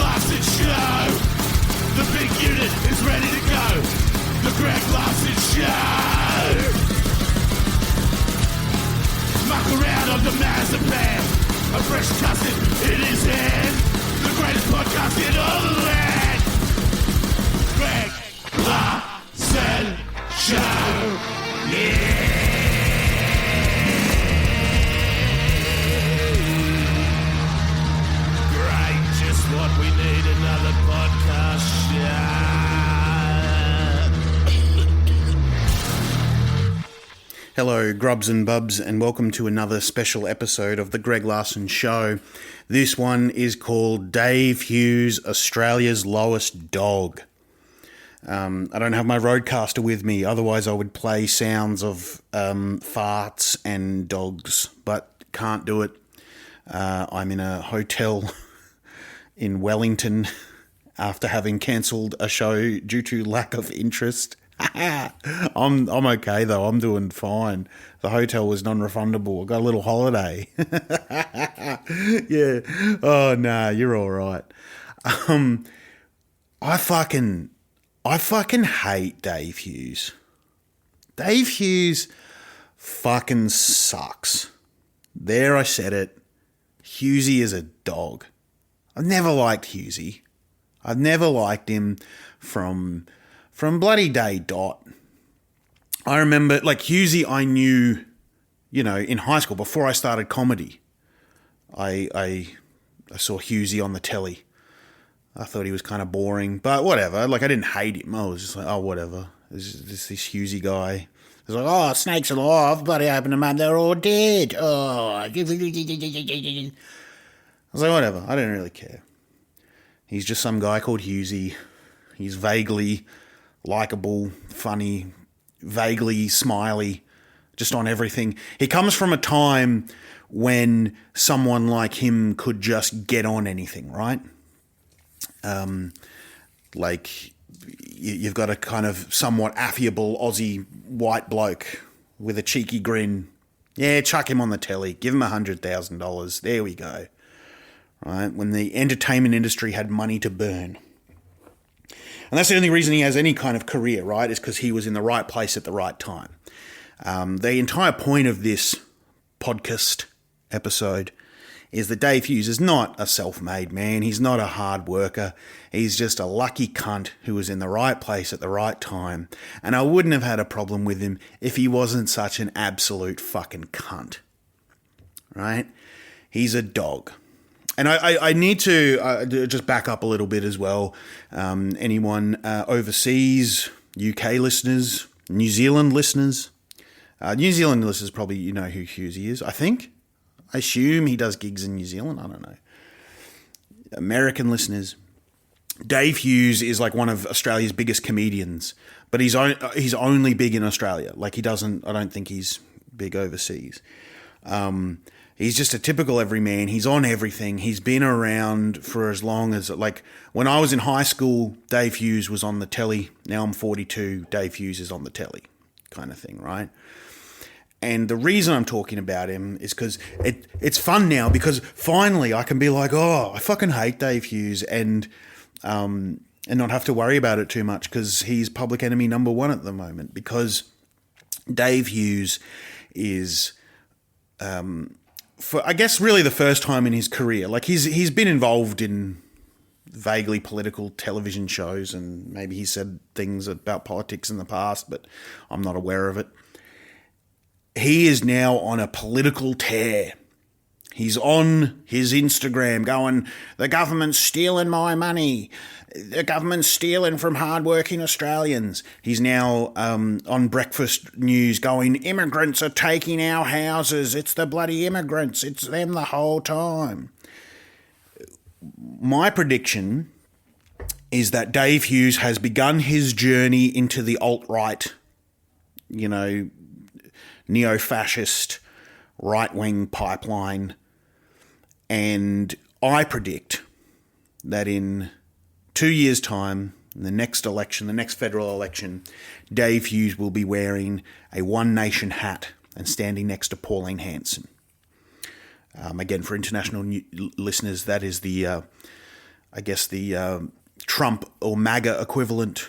Larson Show. The big unit is ready to go. The Greg Larson Show. Muck around on the Mazapan. A fresh cousin in his hand. The greatest podcast in all the land. Greg Larson Show. Yeah. What we need, another podcast show. Hello, grubs and bubs, and welcome to another special episode of The Greg Larson Show. This one is called Dave Hughes, Australia's Lowest Dog. I don't have my roadcaster with me, otherwise I would play sounds of farts and dogs, but can't do it. I'm in a hotel in Wellington after having cancelled a show due to lack of interest. I'm okay though. I'm doing fine. The hotel was non-refundable. I got a little holiday. Yeah. Oh no, you're all right. I fucking hate Dave Hughes. Dave Hughes fucking sucks. There, I said it. Hughesy is a dog. I've never liked Hughesy. I've never liked him from bloody day dot. I remember, like, Hughesy I knew, in high school before I started comedy. I saw Hughesy on the telly. I thought he was kind of boring, but whatever. Like, I didn't hate him. I was just like, oh, whatever. This Hughesy guy. It's like, oh, snakes alive. Bloody open them up. They're all dead. Oh. I was like, whatever, I didn't really care. He's just some guy called Hughesy. He's vaguely likeable, funny, vaguely smiley, just on everything. He comes from a time when someone like him could just get on anything, right? You've got a kind of somewhat affable Aussie white bloke with a cheeky grin. Yeah, chuck him on the telly, give him $100,000. There we go. Right, when the entertainment industry had money to burn. And that's the only reason he has any kind of career, right, is because he was in the right place at the right time. The entire point of this podcast episode is that Dave Hughes is not a self-made man. He's not a hard worker. He's just a lucky cunt who was in the right place at the right time. And I wouldn't have had a problem with him if he wasn't such an absolute fucking cunt. Right? He's a dog. And I need to just back up a little bit as well. Anyone overseas, UK listeners, New Zealand listeners. New Zealand listeners probably know who Hughesy is, I think. I assume he does gigs in New Zealand. I don't know. American listeners. Dave Hughes is like one of Australia's biggest comedians, but he's only big in Australia. Like I don't think he's big overseas. He's just a typical everyman. He's on everything. He's been around for as long as, like, when I was in high school, Dave Hughes was on the telly. Now I'm 42, Dave Hughes is on the telly, kind of thing, right? And the reason I'm talking about him is because it's fun now, because finally I can be like, oh, I fucking hate Dave Hughes, and not have to worry about it too much, because he's public enemy number one at the moment, because Dave Hughes is... for I guess really the first time in his career, like he's been involved in vaguely political television shows, and maybe he said things about politics in the past, but I'm not aware of it. He is now on a political tear. He's on his Instagram going, the government's stealing my money. The government's stealing from hardworking Australians. He's now on breakfast news going, immigrants are taking our houses. It's the bloody immigrants. It's them the whole time. My prediction is that Dave Hughes has begun his journey into the alt-right, neo-fascist, right-wing pipeline. And I predict that in 2 years' time, in the next election, the next federal election, Dave Hughes will be wearing a One Nation hat and standing next to Pauline Hanson. Again, for international listeners, that is the I guess, the Trump or MAGA equivalent.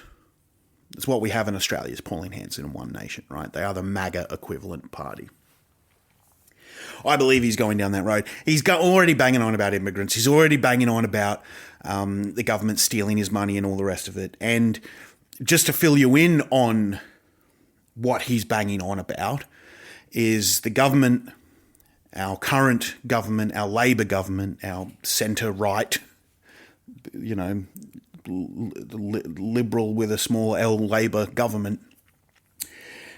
It's what we have in Australia is Pauline Hanson and One Nation, right? They are the MAGA equivalent party. I believe he's going down that road. He's already banging on about immigrants. He's already banging on about the government stealing his money and all the rest of it. And just to fill you in on what he's banging on about is the government, our current government, our Labor government, our centre-right, liberal with a small L Labor government,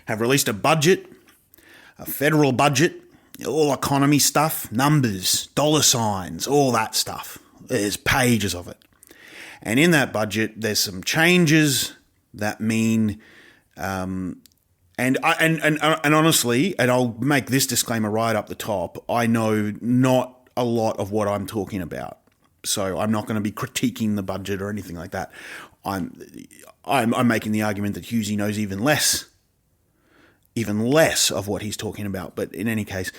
have released a budget, a federal budget, all economy stuff, numbers, dollar signs, all that stuff. There's pages of it. And in that budget, there's some changes that mean, and honestly, and I'll make this disclaimer right up the top, I know not a lot of what I'm talking about. So I'm not going to be critiquing the budget or anything like that. I'm making the argument that Hughesy knows even less of what he's talking about. But in any case,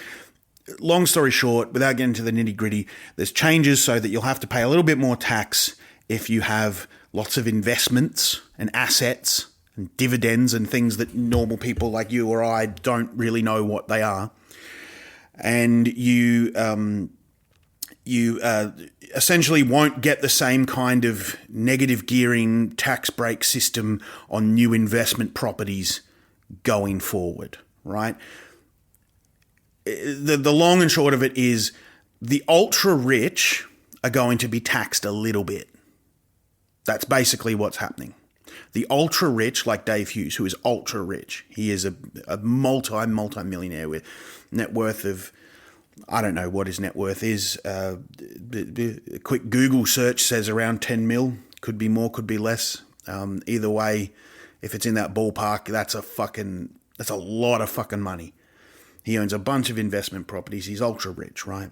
long story short, without getting to the nitty gritty, there's changes so that you'll have to pay a little bit more tax if you have lots of investments and assets and dividends and things that normal people like you or I don't really know what they are. And you essentially won't get the same kind of negative gearing tax break system on new investment properties going forward, right? The long and short of it is the ultra rich are going to be taxed a little bit. That's basically what's happening. The ultra rich, like Dave Hughes, who is ultra rich, he is a multi-millionaire with net worth of, I don't know what his net worth is. A quick Google search says around 10 mil. Could be more, could be less. Either way, if it's in that ballpark, that's a lot of fucking money. He owns a bunch of investment properties. He's ultra rich, right?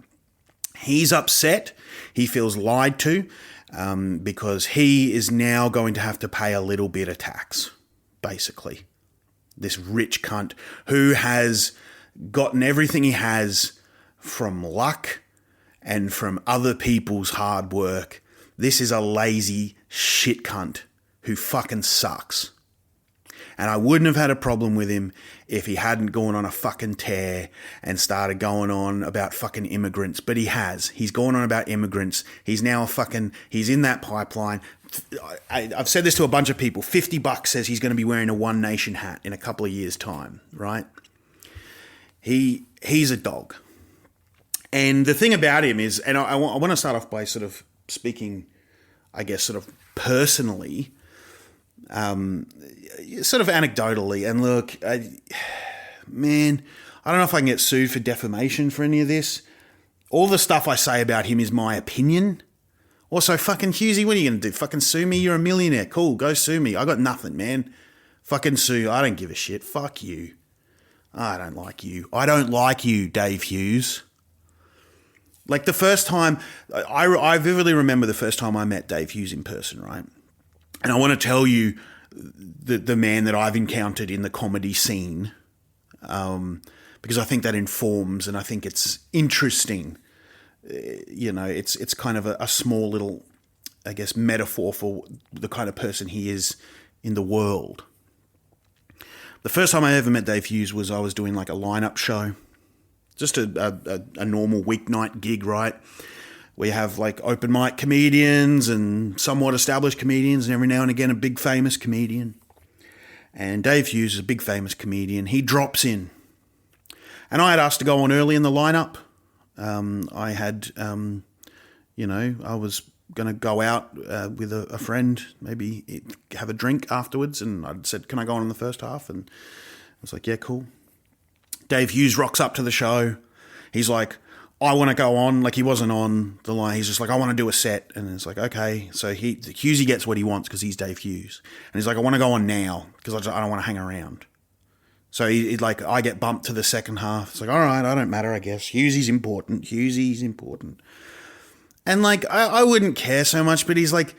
He's upset. He feels lied to because he is now going to have to pay a little bit of tax, basically. This rich cunt who has gotten everything he has from luck and from other people's hard work. This is a lazy shit cunt who fucking sucks. And I wouldn't have had a problem with him if he hadn't gone on a fucking tear and started going on about fucking immigrants. But he has. He's gone on about immigrants. He's now he's in that pipeline. I've said this to a bunch of people. $50 says he's going to be wearing a One Nation hat in a couple of years' time, right? He's a dog. And the thing about him is, and I want to start off by sort of speaking, I guess, sort of personally, sort of anecdotally. And look, man, I don't know if I can get sued for defamation for any of this. All the stuff I say about him is my opinion. Also, fucking Hughesy, what are you going to do? Fucking sue me? You're a millionaire. Cool, go sue me. I got nothing, man. Fucking sue. I don't give a shit. Fuck you. I don't like you. I don't like you, Dave Hughes. Like the first time, I vividly remember the first time I met Dave Hughes in person, right? And I want to tell you the man that I've encountered in the comedy scene, because I think that informs and I think it's interesting. It's kind of a small little, I guess, metaphor for the kind of person he is in the world. The first time I ever met Dave Hughes was I was doing like a lineup show. Just a normal weeknight gig, right? We have like open mic comedians and somewhat established comedians and every now and again a big famous comedian. And Dave Hughes is a big famous comedian. He drops in. And I had asked to go on early in the lineup. I had, I was going to go out with a friend, maybe have a drink afterwards. And I said, can I go on in the first half? And I was like, yeah, cool. Dave Hughes rocks up to the show. He's like, I want to go on. Like, he wasn't on the line. He's just like, I want to do a set. And it's like, okay. So Hughesy gets what he wants because he's Dave Hughes. And he's like, I want to go on now because I don't want to hang around. So I get bumped to the second half. It's like, all right, I don't matter, I guess. Hughesy's important. And like, I wouldn't care so much, but he's like,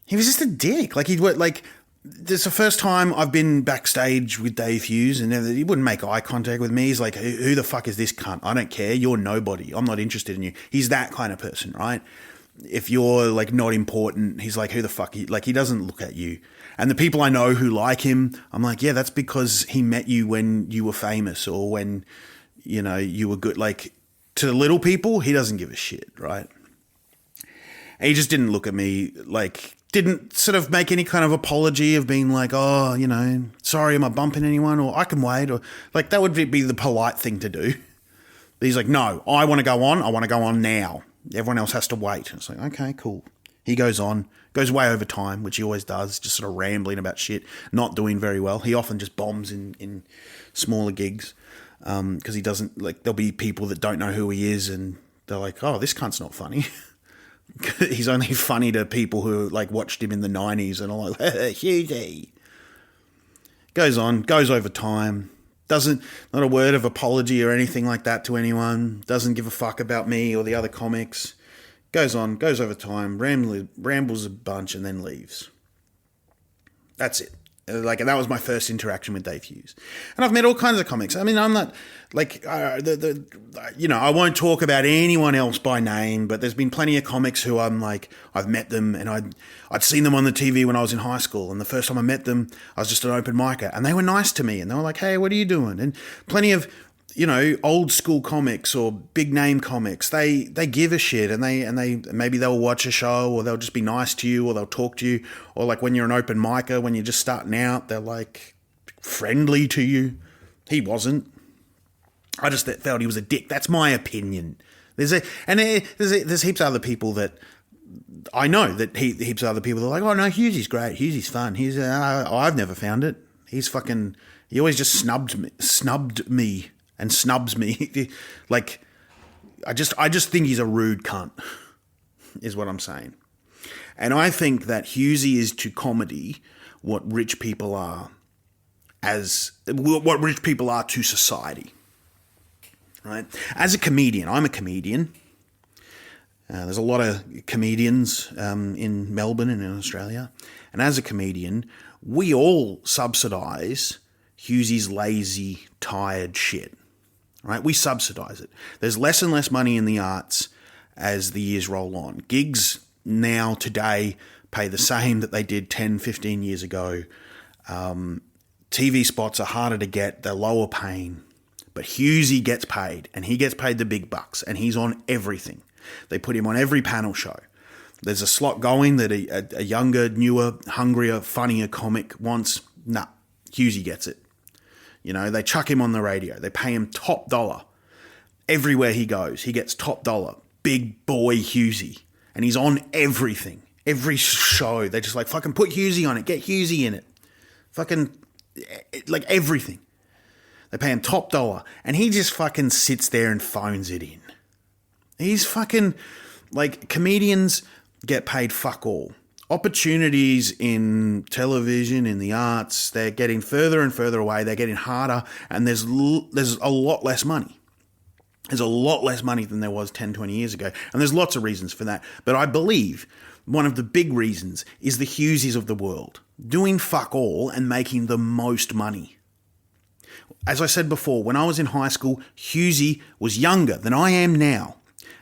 he was just a dick. Like, this is the first time I've been backstage with Dave Hughes and he wouldn't make eye contact with me. He's like, who the fuck is this cunt? I don't care. You're nobody. I'm not interested in you. He's that kind of person, right? if you're like not important, he's like, who the fuck? Like, he doesn't look at you. And the people I know who like him, I'm like, yeah, that's because he met you when you were famous or when, you know, you were good. Like, to the little people, he doesn't give a shit, right? And he just didn't look at me, like, didn't sort of make any kind of apology of being like, oh, you know, sorry, am I bumping anyone? Or I can wait. Or like, that would be the polite thing to do. But he's like, no, I want to go on. I want to go on now. Everyone else has to wait. And it's like, okay, cool. He goes on, goes way over time, which he always does, just sort of rambling about shit, not doing very well. He often just bombs in smaller gigs because he doesn't, like, there'll be people that don't know who he is and they're like, oh, this cunt's not funny. He's only funny to people who like watched him in the 90s and are like, Hughesy. Goes on, goes over time, doesn't, not a word of apology or anything like that to anyone, doesn't give a fuck about me or the other comics. Goes on, goes over time, rambles a bunch and then leaves. That's it. Like, that was my first interaction with Dave Hughes. And I've met all kinds of comics. I mean, I'm not, like, you know, I won't talk about anyone else by name, but there's been plenty of comics who I'm like, I've met them and I'd seen them on the TV when I was in high school. And the first time I met them, I was just an open micer. And they were nice to me. And they were like, hey, what are you doing? And plenty of, you know, old school comics or big name comics, they give a shit and they maybe they'll watch a show or they'll just be nice to you or they'll talk to you, or like when you're an open micer, when you're just starting out, they're like friendly to you. He wasn't. I just felt he was a dick. That's my opinion. There's heaps of other people that I know that heaps of other people that are like, oh no, Hughesy's great. Hughesy's fun. He's I've never found it. He's fucking. He always just snubbed me. And snubs me. Like, I just think he's a rude cunt, is what I'm saying. And I think that Hughesy is to comedy what rich people are to society. Right? As a comedian, I'm a comedian. There's a lot of comedians in Melbourne and in Australia. And as a comedian, we all subsidise Hughesy's lazy, tired shit. Right, we subsidise it. There's less and less money in the arts as the years roll on. Gigs now, today, pay the same that they did 10, 15 years ago. TV spots are harder to get. They're lower paying. But Hughesy gets paid, and he gets paid the big bucks, and he's on everything. They put him on every panel show. There's a slot going that a younger, newer, hungrier, funnier comic wants. Nah, Hughesy gets it. You know, they chuck him on the radio. They pay him top dollar. Everywhere he goes, he gets top dollar. Big boy Hughesy. And he's on everything. Every show. They're just like, fucking put Hughesy on it. Get Hughesy in it. Fucking, like, everything. They pay him top dollar. And he just fucking sits there and phones it in. He's fucking, like, comedians get paid fuck all. Opportunities in television, in the arts, they're getting further and further away. They're getting harder, and there's a lot less money. There's a lot less money than there was 10, 20 years ago, and there's lots of reasons for that. But I believe one of the big reasons is the Hugheses of the world doing fuck all and making the most money. As I said before, when I was in high school, Hughesy was younger than I am now,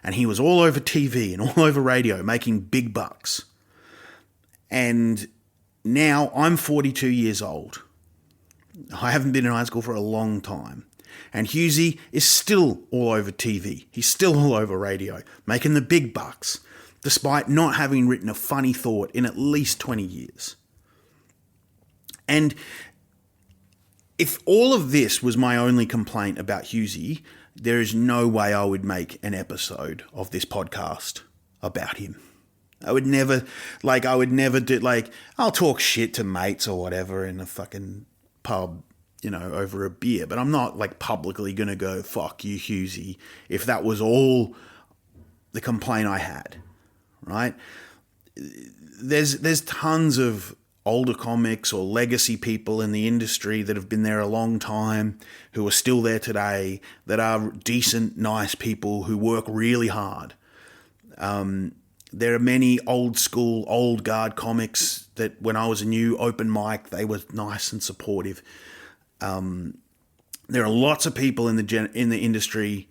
and he was all over TV and all over radio making big bucks. And now I'm 42 years old. I haven't been in high school for a long time. And Hughesy is still all over TV. He's still all over radio, making the big bucks, despite not having written a funny thought in at least 20 years. And if all of this was my only complaint about Hughesy, there is no way I would make an episode of this podcast about him. I would never do, like, I'll talk shit to mates or whatever in a fucking pub, you know, over a beer, but I'm not, like, publicly going to go, fuck you, Hughesy, if that was all the complaint I had, right? There's tons of older comics or legacy people in the industry that have been there a long time, who are still there today, that are decent, nice people who work really hard. There are many old school, old guard comics that when I was a new open mic, they were nice and supportive. There are lots of people in the industry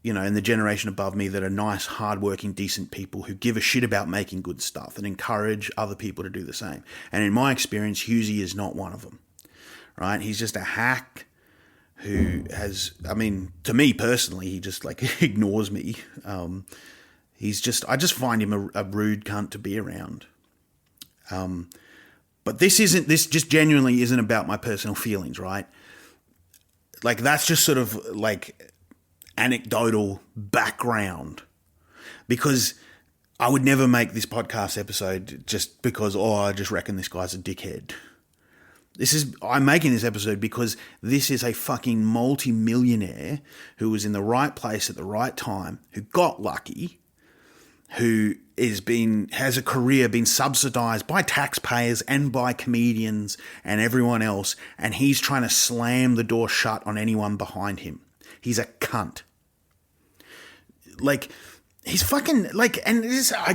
and the generation above me that are nice, hardworking, decent people who give a shit about making good stuff and encourage other people to do the same. And in my experience, Hughesy is not one of them, right? He's just a hack who has, to me personally, he just ignores me. I just find him a rude cunt to be around. But this just genuinely isn't about my personal feelings, right? That's just sort of anecdotal background, because I would never make this podcast episode just because, I just reckon this guy's a dickhead. I'm making this episode because this is a fucking multi-millionaire who was in the right place at the right time, who got lucky, who has a career been subsidised by taxpayers and by comedians and everyone else, and he's trying to slam the door shut on anyone behind him. He's a cunt. He's fucking, I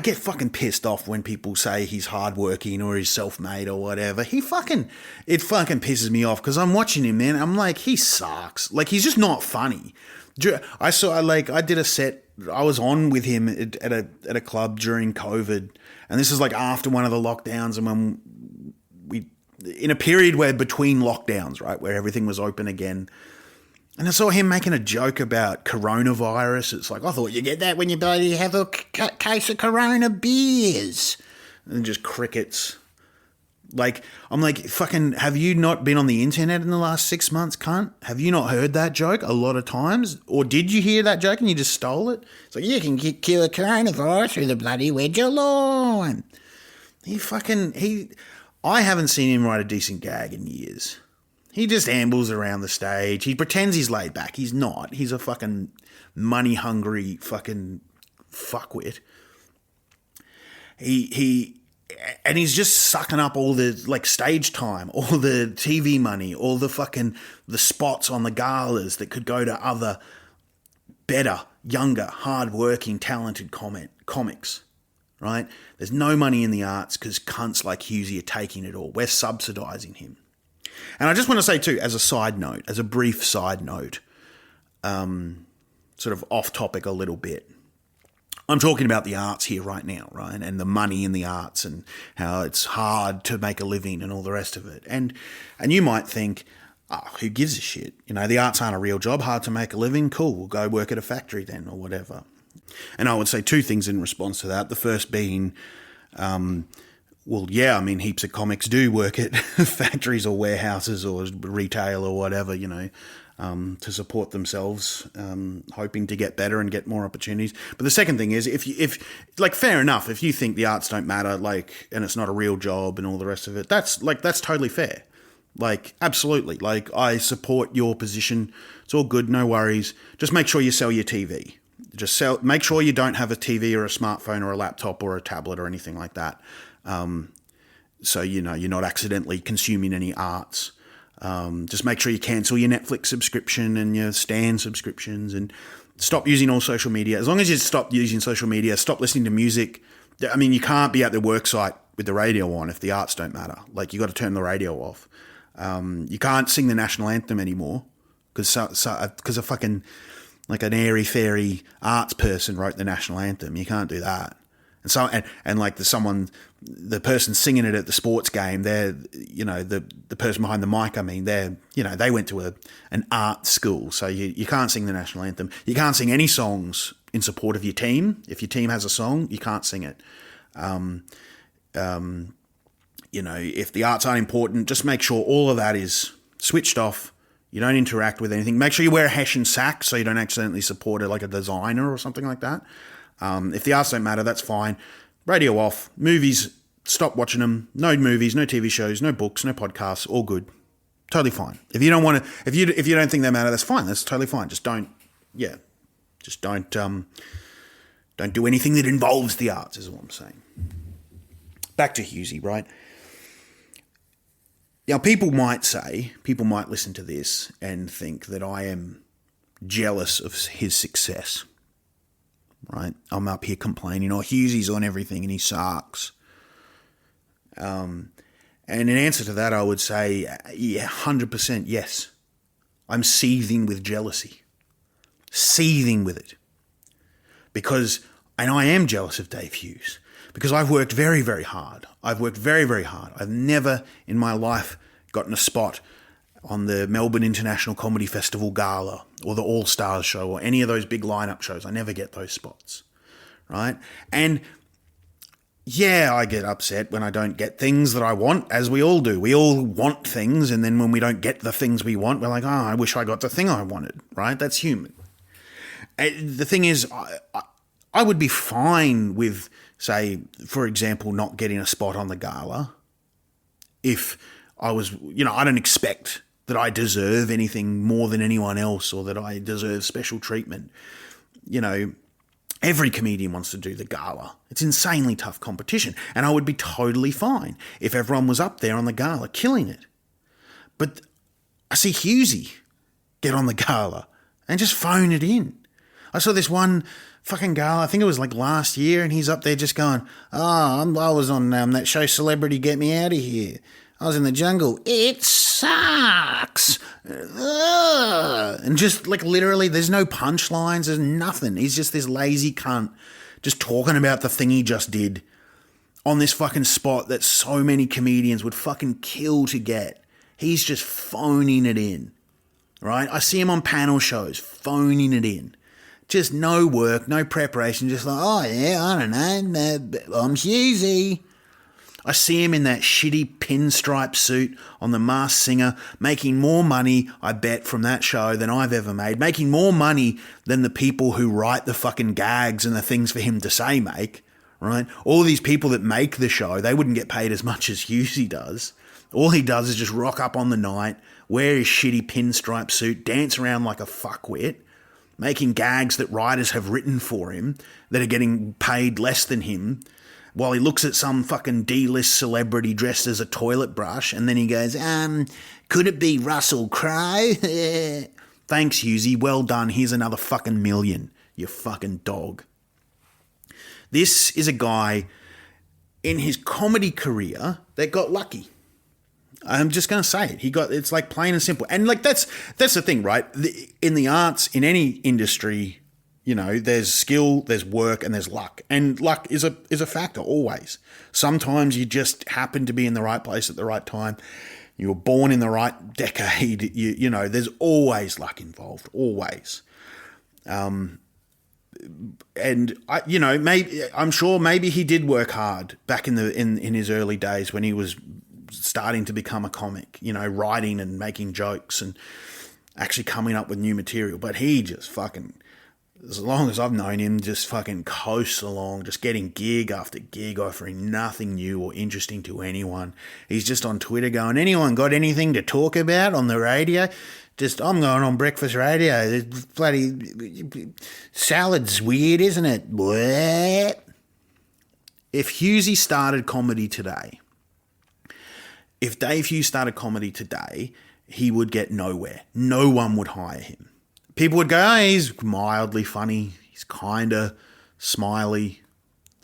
get fucking pissed off when people say he's hardworking or he's self-made or whatever. It fucking pisses me off because I'm watching him, man. I'm like, he sucks. He's just not funny. I did a set, I was on with him at a club during COVID, and this is after one of the lockdowns, and when in a period where between lockdowns, right, where everything was open again. And I saw him making a joke about coronavirus. It's I thought you get that when you bloody have a case of Corona beers. And just crickets. I'm fucking, have you not been on the internet in the last 6 months, cunt? Have you not heard that joke a lot of times? Or did you hear that joke and you just stole it? It's you can cure a coronavirus with a bloody wedge of lime. I haven't seen him write a decent gag in years. He just ambles around the stage. He pretends he's laid back. He's not. He's a fucking money-hungry fucking fuckwit. And he's just sucking up all the stage time, all the TV money, all the spots on the galas that could go to other better, younger, hard-working, talented comics, right? There's no money in the arts because cunts like Hughesy are taking it all. We're subsidising him. And I just want to say too, as a brief side note, sort of off topic a little bit, I'm talking about the arts here right now, right? And the money in the arts and how it's hard to make a living and all the rest of it. And you might think, who gives a shit? The arts aren't a real job, hard to make a living. Cool, we'll go work at a factory then or whatever. And I would say two things in response to that. The first being, heaps of comics do work at factories or warehouses or retail or whatever, to support themselves, hoping to get better and get more opportunities. But the second thing is, if fair enough, if you think the arts don't matter, and it's not a real job and all the rest of it, that's totally fair. Absolutely. I support your position. It's all good, no worries. Just make sure you sell your TV. Make sure you don't have a TV or a smartphone or a laptop or a tablet or anything like that. So, you're not accidentally consuming any arts. Just make sure you cancel your Netflix subscription and your Stan subscriptions and stop using all social media. As long as you stop using social media, stop listening to music. You can't be at the worksite with the radio on if the arts don't matter. You got to turn the radio off. You can't sing the national anthem anymore because a fucking an airy-fairy arts person wrote the national anthem. You can't do that. And so, the person singing it at the sports game, they're, the person behind the mic, they went to an art school. So you can't sing the national anthem. You can't sing any songs in support of your team. If your team has a song, you can't sing it. If the arts aren't important, just make sure all of that is switched off. You don't interact with anything. Make sure you wear a Hessian sack so you don't accidentally support it, a designer or something like that. If the arts don't matter, that's fine. Radio off. Movies, stop watching them. No movies, no TV shows, no books, no podcasts. All good. Totally fine. If you don't want to, if you don't think they matter, that's fine. That's totally fine. Just don't do anything that involves the arts. Is what I'm saying. Back to Hughesy, right? Now, people might listen to this and think that I am jealous of his success. Right, I'm up here complaining, Hughesy's on everything and he sucks. And in answer to that, I would say, 100% yes. I'm seething with jealousy. seething with it. And I am jealous of Dave Hughes, because I've worked very, very hard. I've worked very, very hard. I've never in my life gotten a spot on the Melbourne International Comedy Festival Gala or the All Stars show or any of those big lineup shows. I never get those spots, right? And yeah, I get upset when I don't get things that I want, as we all do. We all want things, and then when we don't get the things we want, we're like, oh, I wish I got the thing I wanted, right? That's human. The thing is, I would be fine with, say, for example, not getting a spot on the gala if I was, I don't expect that I deserve anything more than anyone else or that I deserve special treatment. Every comedian wants to do the gala. It's insanely tough competition. And I would be totally fine if everyone was up there on the gala killing it. But I see Hughesy get on the gala and just phone it in. I saw this one fucking gala, I think it was like last year, and he's up there just going, I was on that show Celebrity Get Me Out of Here. I was in the jungle. It sucks. Ugh. And just like literally there's no punchlines. There's nothing. He's just this lazy cunt just talking about the thing he just did on this fucking spot that so many comedians would fucking kill to get. He's just phoning it in, right? I see him on panel shows phoning it in. Just no work, no preparation. Just like, oh yeah, I don't know. I'm Hughesy. I see him in that shitty pinstripe suit on The Masked Singer, making more money, I bet, from that show than I've ever made. Making more money than the people who write the fucking gags and the things for him to say make, right? All these people that make the show, they wouldn't get paid as much as Hughesy does. All he does is just rock up on the night, wear his shitty pinstripe suit, dance around like a fuckwit, making gags that writers have written for him that are getting paid less than him, while he looks at some fucking D-list celebrity dressed as a toilet brush, and then he goes, could it be Russell Crowe? Thanks, Hughesy. Well done. Here's another fucking million, you fucking dog. This is a guy in his comedy career that got lucky. I'm just going to say it. It's like plain and simple. And like that's the thing, right? In the arts, in any industry, there's skill, there's work, and there's luck. And luck is a factor always. Sometimes you just happen to be in the right place at the right time. You were born in the right decade. There's always luck involved, always. And I'm sure maybe he did work hard back in his early days when he was starting to become a comic, writing and making jokes and actually coming up with new material. But he just fucking, as long as I've known him, just fucking coasts along, just getting gig after gig, offering nothing new or interesting to anyone. He's just on Twitter going, anyone got anything to talk about on the radio? Just, I'm going on breakfast radio. This bloody salad's weird, isn't it? What? If Hughesy started comedy today, if Dave Hughes started comedy today, he would get nowhere. No one would hire him. People would go, oh, he's mildly funny. He's kind of smiley.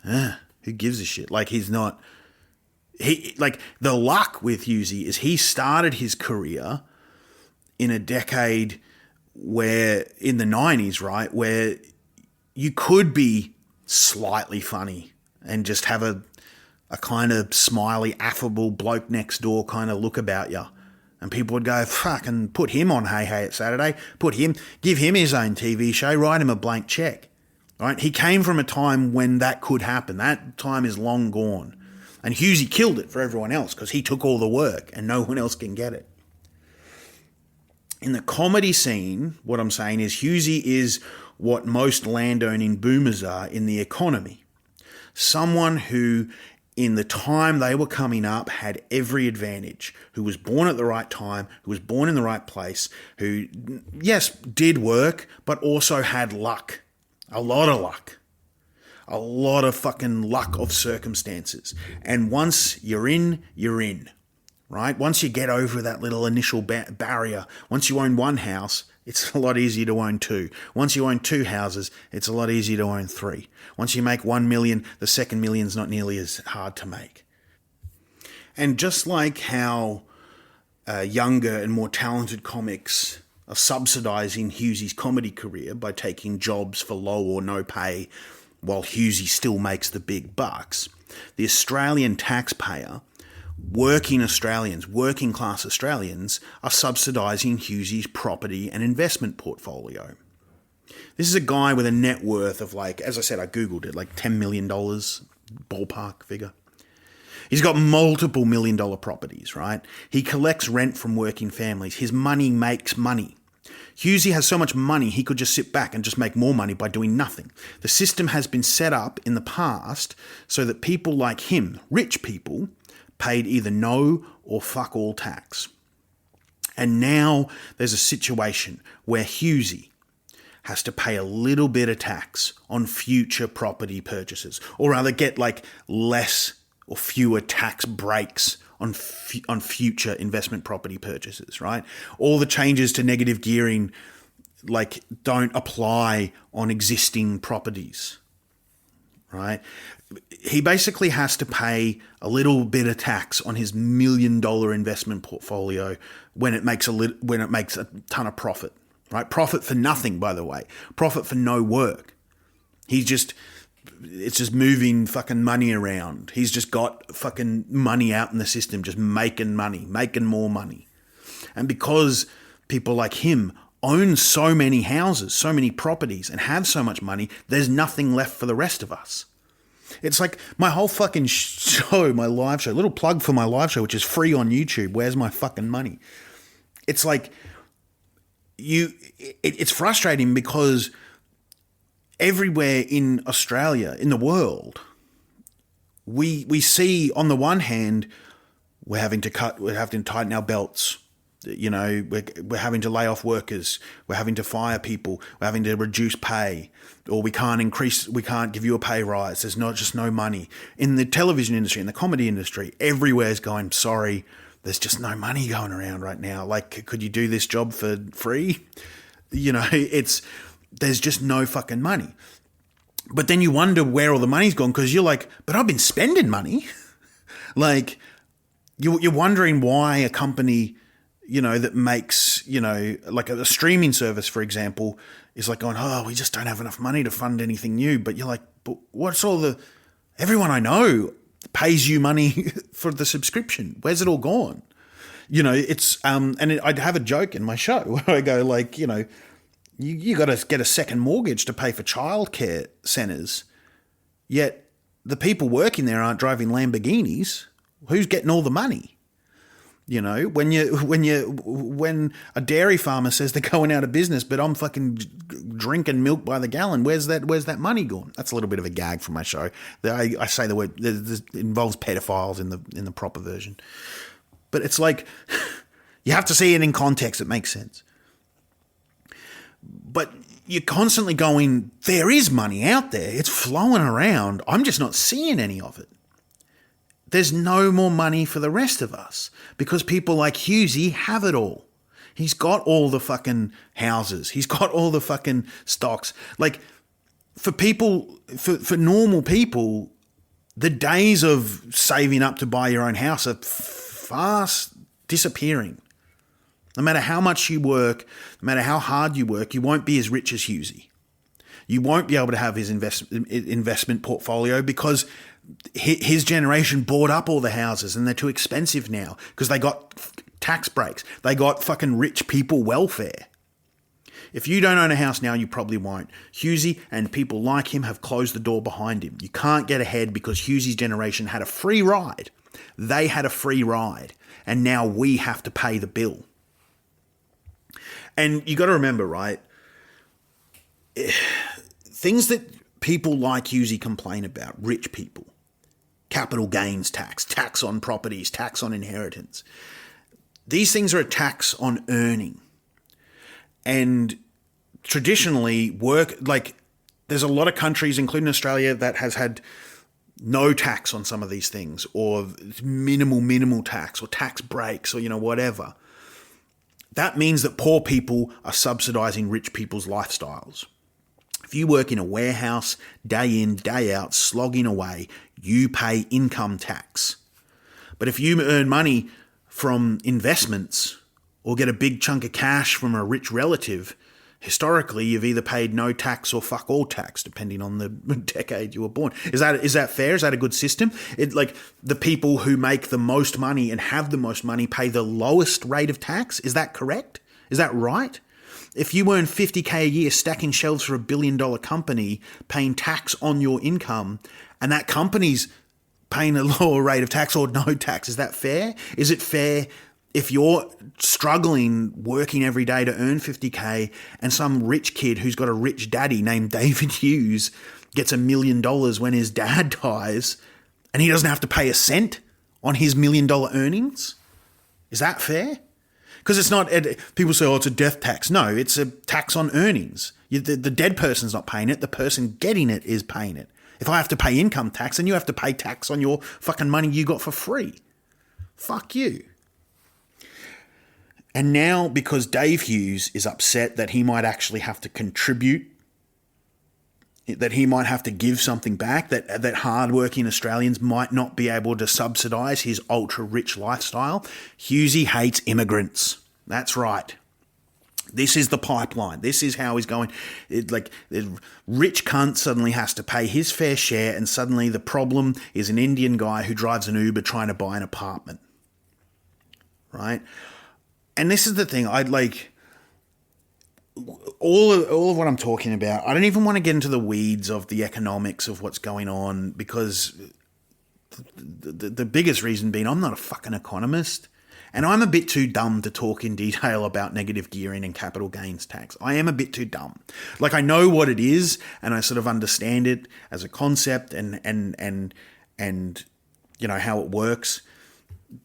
Who gives a shit? Like, he's not... the luck with Hughesy is he started his career in a decade where, in the 90s, right, where you could be slightly funny and just have a kind of smiley, affable bloke next door kind of look about you. And people would go, fucking put him on Hey Hey at Saturday, give him his own TV show, write him a blank check. Right? He came from a time when that could happen. That time is long gone. And Hughesy killed it for everyone else because he took all the work and no one else can get it. In the comedy scene, what I'm saying is Hughesy is what most landowning boomers are in the economy. Someone who, in the time they were coming up, had every advantage, who was born at the right time, who was born in the right place, who, yes, did work, but also had luck. A lot of luck. A lot of fucking luck of circumstances. And once you're in, right? Once you get over that little initial barrier, once you own one house, it's a lot easier to own two. Once you own two houses, it's a lot easier to own three. Once you make 1 million, the second million's not nearly as hard to make. And just like how younger and more talented comics are subsidising Hughes' comedy career by taking jobs for low or no pay while Hughes still makes the big bucks, the Australian taxpayer, working class Australians, are subsidising Hughes' property and investment portfolio. This is a guy with a net worth of, like, as I said, I Googled it, like $10 million ballpark figure. He's got multiple $1 million properties, right? He collects rent from working families. His money makes money. Hughesy has so much money he could just sit back and just make more money by doing nothing. The system has been set up in the past so that people like him, rich people, paid either no or fuck all tax. And now there's a situation where Hughesy has to pay a little bit of tax on future property purchases, or rather get like less or fewer tax breaks on future investment property purchases, right? All the changes to negative gearing like don't apply on existing properties, right? He basically has to pay a little bit of tax on his $1 million investment portfolio when it makes a ton of profit, right? Profit for nothing, by the way. Profit for no work. It's just moving fucking money around. He's just got fucking money out in the system, just making money, making more money. And because people like him own so many houses, so many properties, and have so much money, there's nothing left for the rest of us. It's like my whole fucking show, my live show, little plug for my live show, which is free on YouTube. Where's my fucking money? It's like it's frustrating because everywhere in Australia, in the world, we see on the one hand, we're having to tighten our belts. You know, we're having to lay off workers. We're having to fire people. We're having to reduce pay, or we can't give you a pay rise. There's just no money. In the television industry, in the comedy industry, everywhere's going, sorry, there's just no money going around right now. Like, could you do this job for free? You know, there's just no fucking money. But then you wonder where all the money's gone because you're like, but I've been spending money. Like, you're wondering why a company, you know, that makes, you know, like a streaming service, for example, is like going, oh, we just don't have enough money to fund anything new. But you're like, but what's everyone I know pays you money for the subscription. Where's it all gone? You know, it's, I'd have a joke in my show where I go like, you know, you got to get a second mortgage to pay for childcare centres, yet the people working there aren't driving Lamborghinis. Who's getting all the money? You know, when a dairy farmer says they're going out of business, but I'm fucking drinking milk by the gallon, where's that money gone? That's a little bit of a gag from my show. I say the word, it involves pedophiles in the proper version, but it's like you have to see it in context. It makes sense. But you're constantly going, there is money out there. It's flowing around. I'm just not seeing any of it. There's no more money for the rest of us because people like Hughesy have it all. He's got all the fucking houses. He's got all the fucking stocks. Like, for people, for normal people, the days of saving up to buy your own house are fast disappearing. No matter how much you work, no matter how hard you work, you won't be as rich as Hughesy. You won't be able to have his investment portfolio because his generation bought up all the houses and they're too expensive now because they got tax breaks. They got fucking rich people welfare. If you don't own a house now, you probably won't. Hughesy and people like him have closed the door behind him. You can't get ahead because Hughesy's generation had a free ride. They had a free ride and now we have to pay the bill. And you got to remember, right, things that people like Hughesy complain about, rich people, capital gains tax, tax on properties, tax on inheritance. These things are a tax on earning. And traditionally, there's a lot of countries, including Australia, that has had no tax on some of these things, or minimal tax, or tax breaks, or, you know, whatever. That means that poor people are subsidising rich people's lifestyles. If you work in a warehouse, day in, day out, slogging away, you pay income tax. But if you earn money from investments or get a big chunk of cash from a rich relative, historically you've either paid no tax or fuck all tax, depending on the decade you were born. Is that fair? Is that a good system? Like the people who make the most money and have the most money pay the lowest rate of tax? Is that correct? Is that right? If you earn $50K a year stacking shelves for $1 billion company, paying tax on your income, and that company's paying a lower rate of tax or no tax, is that fair? Is it fair if you're struggling, working every day to earn $50K, and some rich kid who's got a rich daddy named David Hughes gets $1 million when his dad dies, and he doesn't have to pay a cent on his $1 million earnings? Is that fair? Because it's not, people say, oh, it's a death tax. No, it's a tax on earnings. The dead person's not paying it. The person getting it is paying it. If I have to pay income tax, then you have to pay tax on your fucking money you got for free. Fuck you. And now, because Dave Hughes is upset that he might actually have to contribute, that he might have to give something back, that hardworking Australians might not be able to subsidise his ultra-rich lifestyle, Hughesy hates immigrants. That's right. This is the pipeline. This is how he's going. The rich cunt suddenly has to pay his fair share, and suddenly the problem is an Indian guy who drives an Uber trying to buy an apartment. Right? And this is the thing, I'd like all of what I'm talking about. I don't even want to get into the weeds of the economics of what's going on, because the biggest reason being I'm not a fucking economist, and I'm a bit too dumb to talk in detail about negative gearing and capital gains tax. I am a bit too dumb. Like, I know what it is, and I sort of understand it as a concept and you know how it works.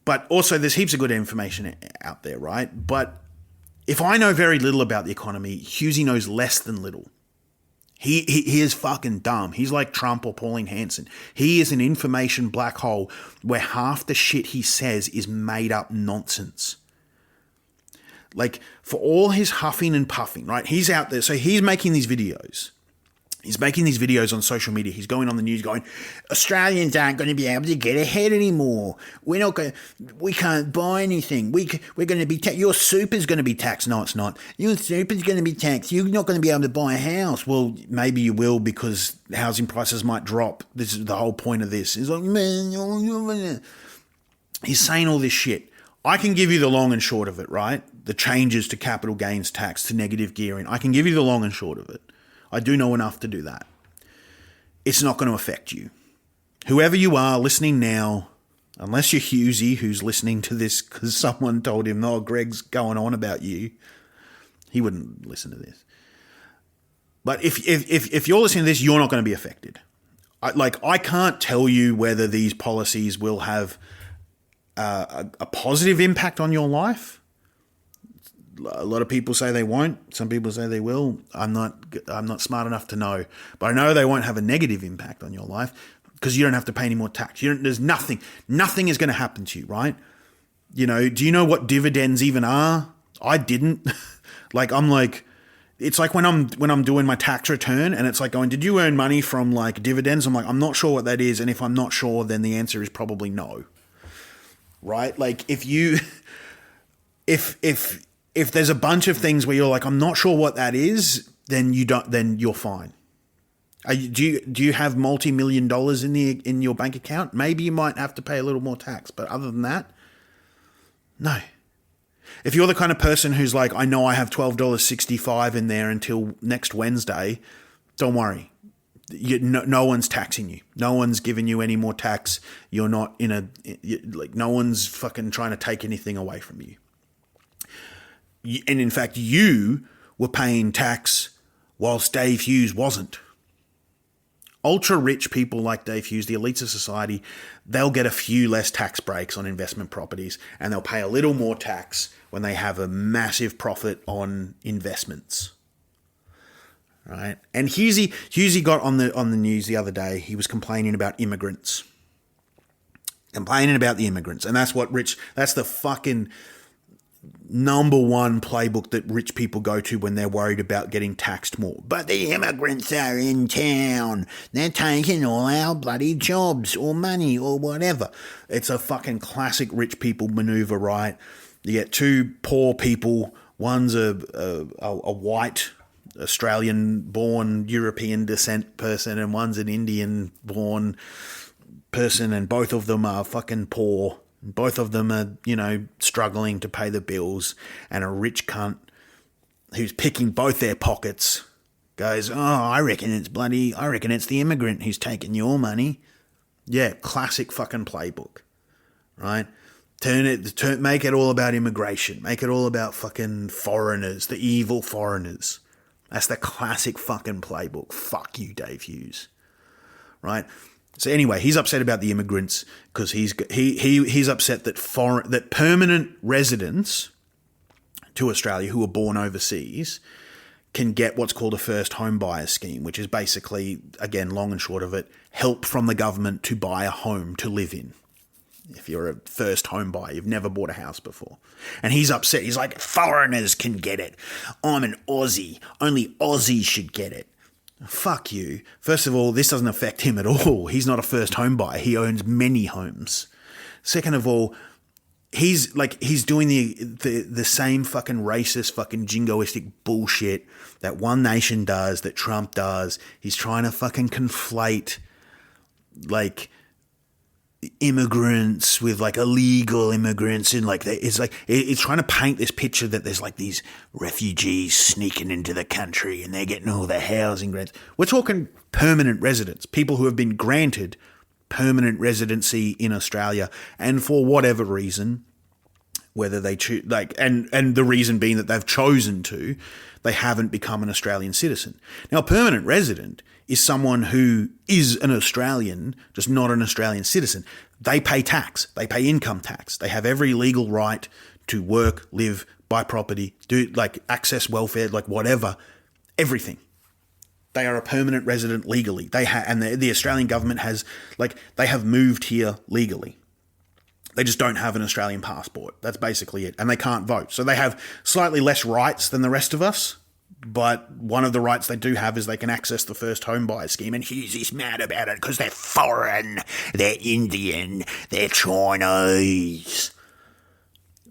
But also, there's heaps of good information out there, right? But if I know very little about the economy, Hughesy knows less than little. He is fucking dumb. He's like Trump or Pauline Hanson. He is an information black hole where half the shit he says is made up nonsense. Like, for all his huffing and puffing, right? He's out there. So he's making these videos. He's making these videos on social media. He's going on the news going, Australians aren't going to be able to get ahead anymore. We can't buy anything. We're going to be your super's going to be taxed. No, it's not. Your super's going to be taxed. You're not going to be able to buy a house. Well, maybe you will, because housing prices might drop. This is the whole point of this. He's like, man, he's saying all this shit. I can give you the long and short of it, right? The changes to capital gains tax, to negative gearing. I can give you the long and short of it. I do know enough to do that. It's not going to affect you. Whoever you are listening now, unless you're Hughesy, who's listening to this because someone told him, oh, Greg's going on about you, he wouldn't listen to this. But if you're listening to this, you're not going to be affected. I can't tell you whether these policies will have a positive impact on your life. A lot of people say they won't. Some people say they will. I'm not smart enough to know. But I know they won't have a negative impact on your life, because you don't have to pay any more tax. There's nothing is going to happen to you, right? You know, do you know what dividends even are? I didn't. It's like when I'm doing my tax return, and it's like going, did you earn money from like dividends? I'm like, I'm not sure what that is. And if I'm not sure, then the answer is probably no. Right? Like, if there's a bunch of things where you're like, I'm not sure what that is, then you're fine. Do you have multi-million dollars in your bank account? Maybe you might have to pay a little more tax, but other than that, no. If you're the kind of person who's like, I know I have $12.65 in there until next Wednesday, don't worry. No one's taxing you. No one's giving you any more tax. You're not no one's fucking trying to take anything away from you. And in fact, you were paying tax whilst Dave Hughes wasn't. Ultra-rich people like Dave Hughes, the elites of society, they'll get a few less tax breaks on investment properties, and they'll pay a little more tax when they have a massive profit on investments. Right? And Hughesy got on the news the other day. He was complaining about immigrants. And that's that's the fucking number one playbook that rich people go to when they're worried about getting taxed more. But the immigrants are in town. They're taking all our bloody jobs or money or whatever. It's a fucking classic rich people maneuver, right? You get two poor people. One's a white Australian-born European descent person, and one's an Indian-born person, and both of them are fucking poor. Both of them are, struggling to pay the bills, and a rich cunt who's picking both their pockets goes, I reckon it's the immigrant who's taking your money. Yeah, classic fucking playbook, right? Make it all about immigration. Make it all about fucking foreigners, the evil foreigners. That's the classic fucking playbook. Fuck you, Dave Hughes, right? So anyway, he's upset about the immigrants because he's upset that permanent residents to Australia who are born overseas can get what's called a first home buyer scheme, which is basically, again, long and short of it, help from the government to buy a home to live in. If you're a first home buyer, you've never bought a house before. And he's upset. He's like, foreigners can get it. I'm an Aussie. Only Aussies should get it. Fuck you. First of all, this doesn't affect him at all. He's not a first home buyer. He owns many homes. Second of all, he's doing the same fucking racist, fucking jingoistic bullshit that One Nation does, that Trump does. He's trying to fucking conflate immigrants with illegal immigrants, and it's trying to paint this picture that there's these refugees sneaking into the country and they're getting all the housing grants. We're talking permanent residents, people who have been granted permanent residency in Australia, and for whatever reason, whether they choose, and the reason being that they've chosen to, they haven't become an Australian citizen. Now, a permanent resident is someone who is an Australian, just not an Australian citizen. They pay tax. They pay income tax. They have every legal right to work, live, buy property, do access welfare, whatever, everything. They are a permanent resident legally. And the Australian government has, they have moved here legally. They just don't have an Australian passport. That's basically it. And they can't vote. So they have slightly less rights than the rest of us. But one of the rights they do have is they can access the first home buyer scheme. And Hughes is mad about it because they're foreign, they're Indian, they're Chinese.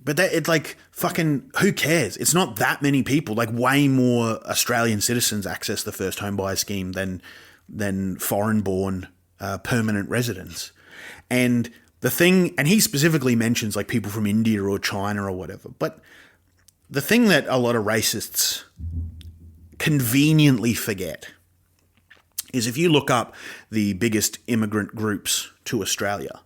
But it's fucking, who cares? It's not that many people. Way more Australian citizens access the first home buyer scheme than foreign-born permanent residents. And the thing, and he specifically mentions people from India or China or whatever, but the thing that a lot of racists conveniently forget is if you look up the biggest immigrant groups to Australia,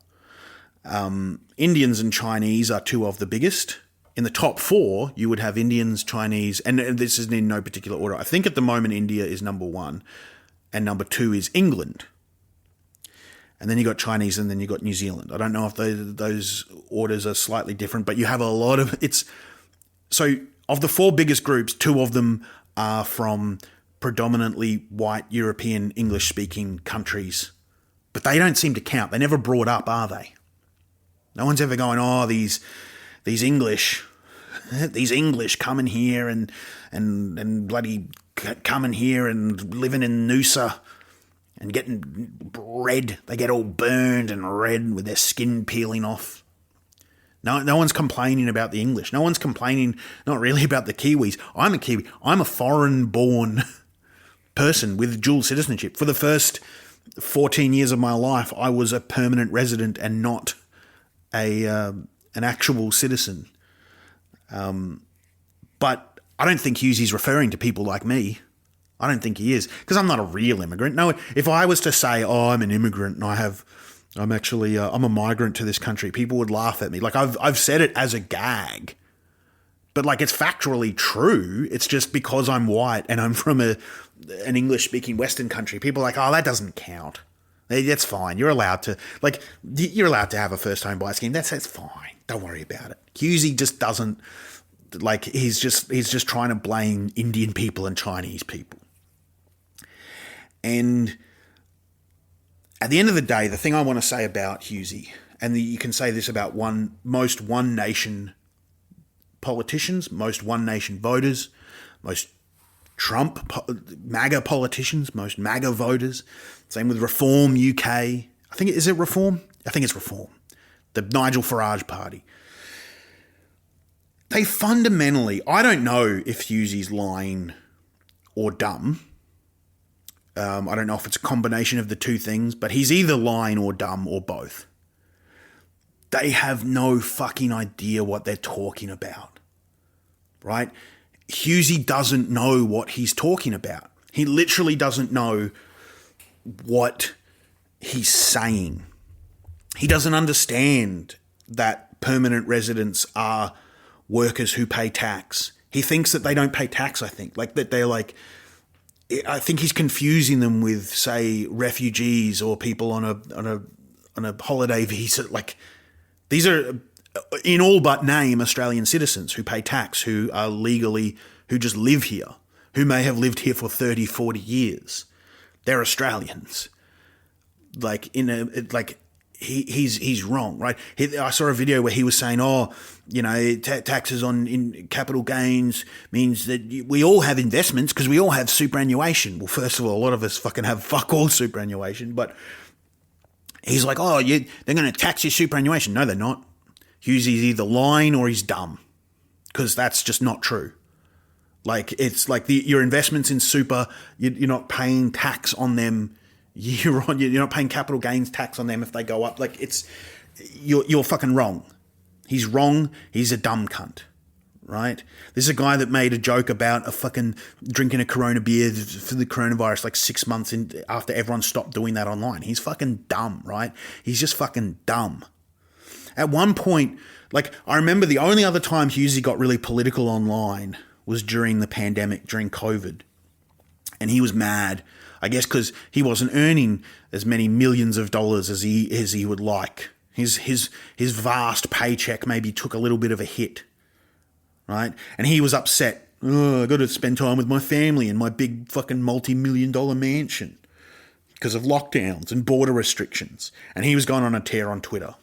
Indians and Chinese are two of the biggest. In the top four, you would have Indians, Chinese, and this is in no particular order. I think at the moment India is number one, and number two is England. And then you got Chinese, and then you got New Zealand. I don't know if those orders are slightly different, but you have a lot of it's. So of the four biggest groups, two of them are from predominantly white European English-speaking countries, but they don't seem to count. They're never brought up, are they? No one's ever going, these English coming here and bloody coming here and living in Noosa and getting red. They get all burned and red with their skin peeling off. No one's complaining about the English. No one's complaining, not really, about the Kiwis. I'm a Kiwi. I'm a foreign-born person with dual citizenship. For the first 14 years of my life, I was a permanent resident and not an actual citizen. But I don't think Hughes referring to people like me. I don't think he is, because I'm not a real immigrant. No, if I was to say, I'm an immigrant and I'm a migrant to this country, people would laugh at me. I've said it as a gag, but it's factually true. It's just because I'm white and I'm from an English-speaking Western country, people are like, that doesn't count. That's fine. You're allowed to have a first home buyer scheme. That's fine. Don't worry about it. Hughesy just doesn't he's just trying to blame Indian people and Chinese people. And at the end of the day, the thing I want to say about Hughesy, and you can say this about most One Nation politicians, most One Nation voters, most MAGA politicians, most MAGA voters. Same with Reform UK. Is it Reform? I think it's Reform. The Nigel Farage party. they fundamentally, I don't know if Hughesy's lying or dumb. I don't know if it's a combination of the two things, but he's either lying or dumb or both. They have no fucking idea what they're talking about, right? Hughesy doesn't know what he's talking about. He literally doesn't know what he's saying. He doesn't understand that permanent residents are workers who pay tax. He thinks that they don't pay tax, I think. Like that they're like, I think he's confusing them with, say, refugees or people on a holiday visa. Like, these are, in all but name, Australian citizens who pay tax, who are legally, who just live here, who may have lived here for 30, 40 years. They're Australians. Like, he's wrong, right? I saw a video where he was saying, taxes in capital gains means that we all have investments because we all have superannuation. Well, first of all, a lot of us fucking have fuck all superannuation, but he's like, they're going to tax your superannuation. No, they're not. Hughesy's either lying or he's dumb, because that's just not true. Like, it's like your investments in super, you're not paying tax on them year on year. You're not paying capital gains tax on them if they go up. Like, you're fucking wrong. He's wrong. He's a dumb cunt, right? This is a guy that made a joke about a fucking drinking a Corona beer for the coronavirus like 6 months after everyone stopped doing that online. He's fucking dumb, right? He's just fucking dumb. At one point, like, I remember the only other time Hughesy got really political online was during the pandemic, during COVID. And he was mad, I guess, because he wasn't earning as many millions of dollars as he would like. His vast paycheck maybe took a little bit of a hit, right? And he was upset. I got to spend time with my family in my big fucking multi-million-dollar mansion because of lockdowns and border restrictions. And he was going on a tear on Twitter,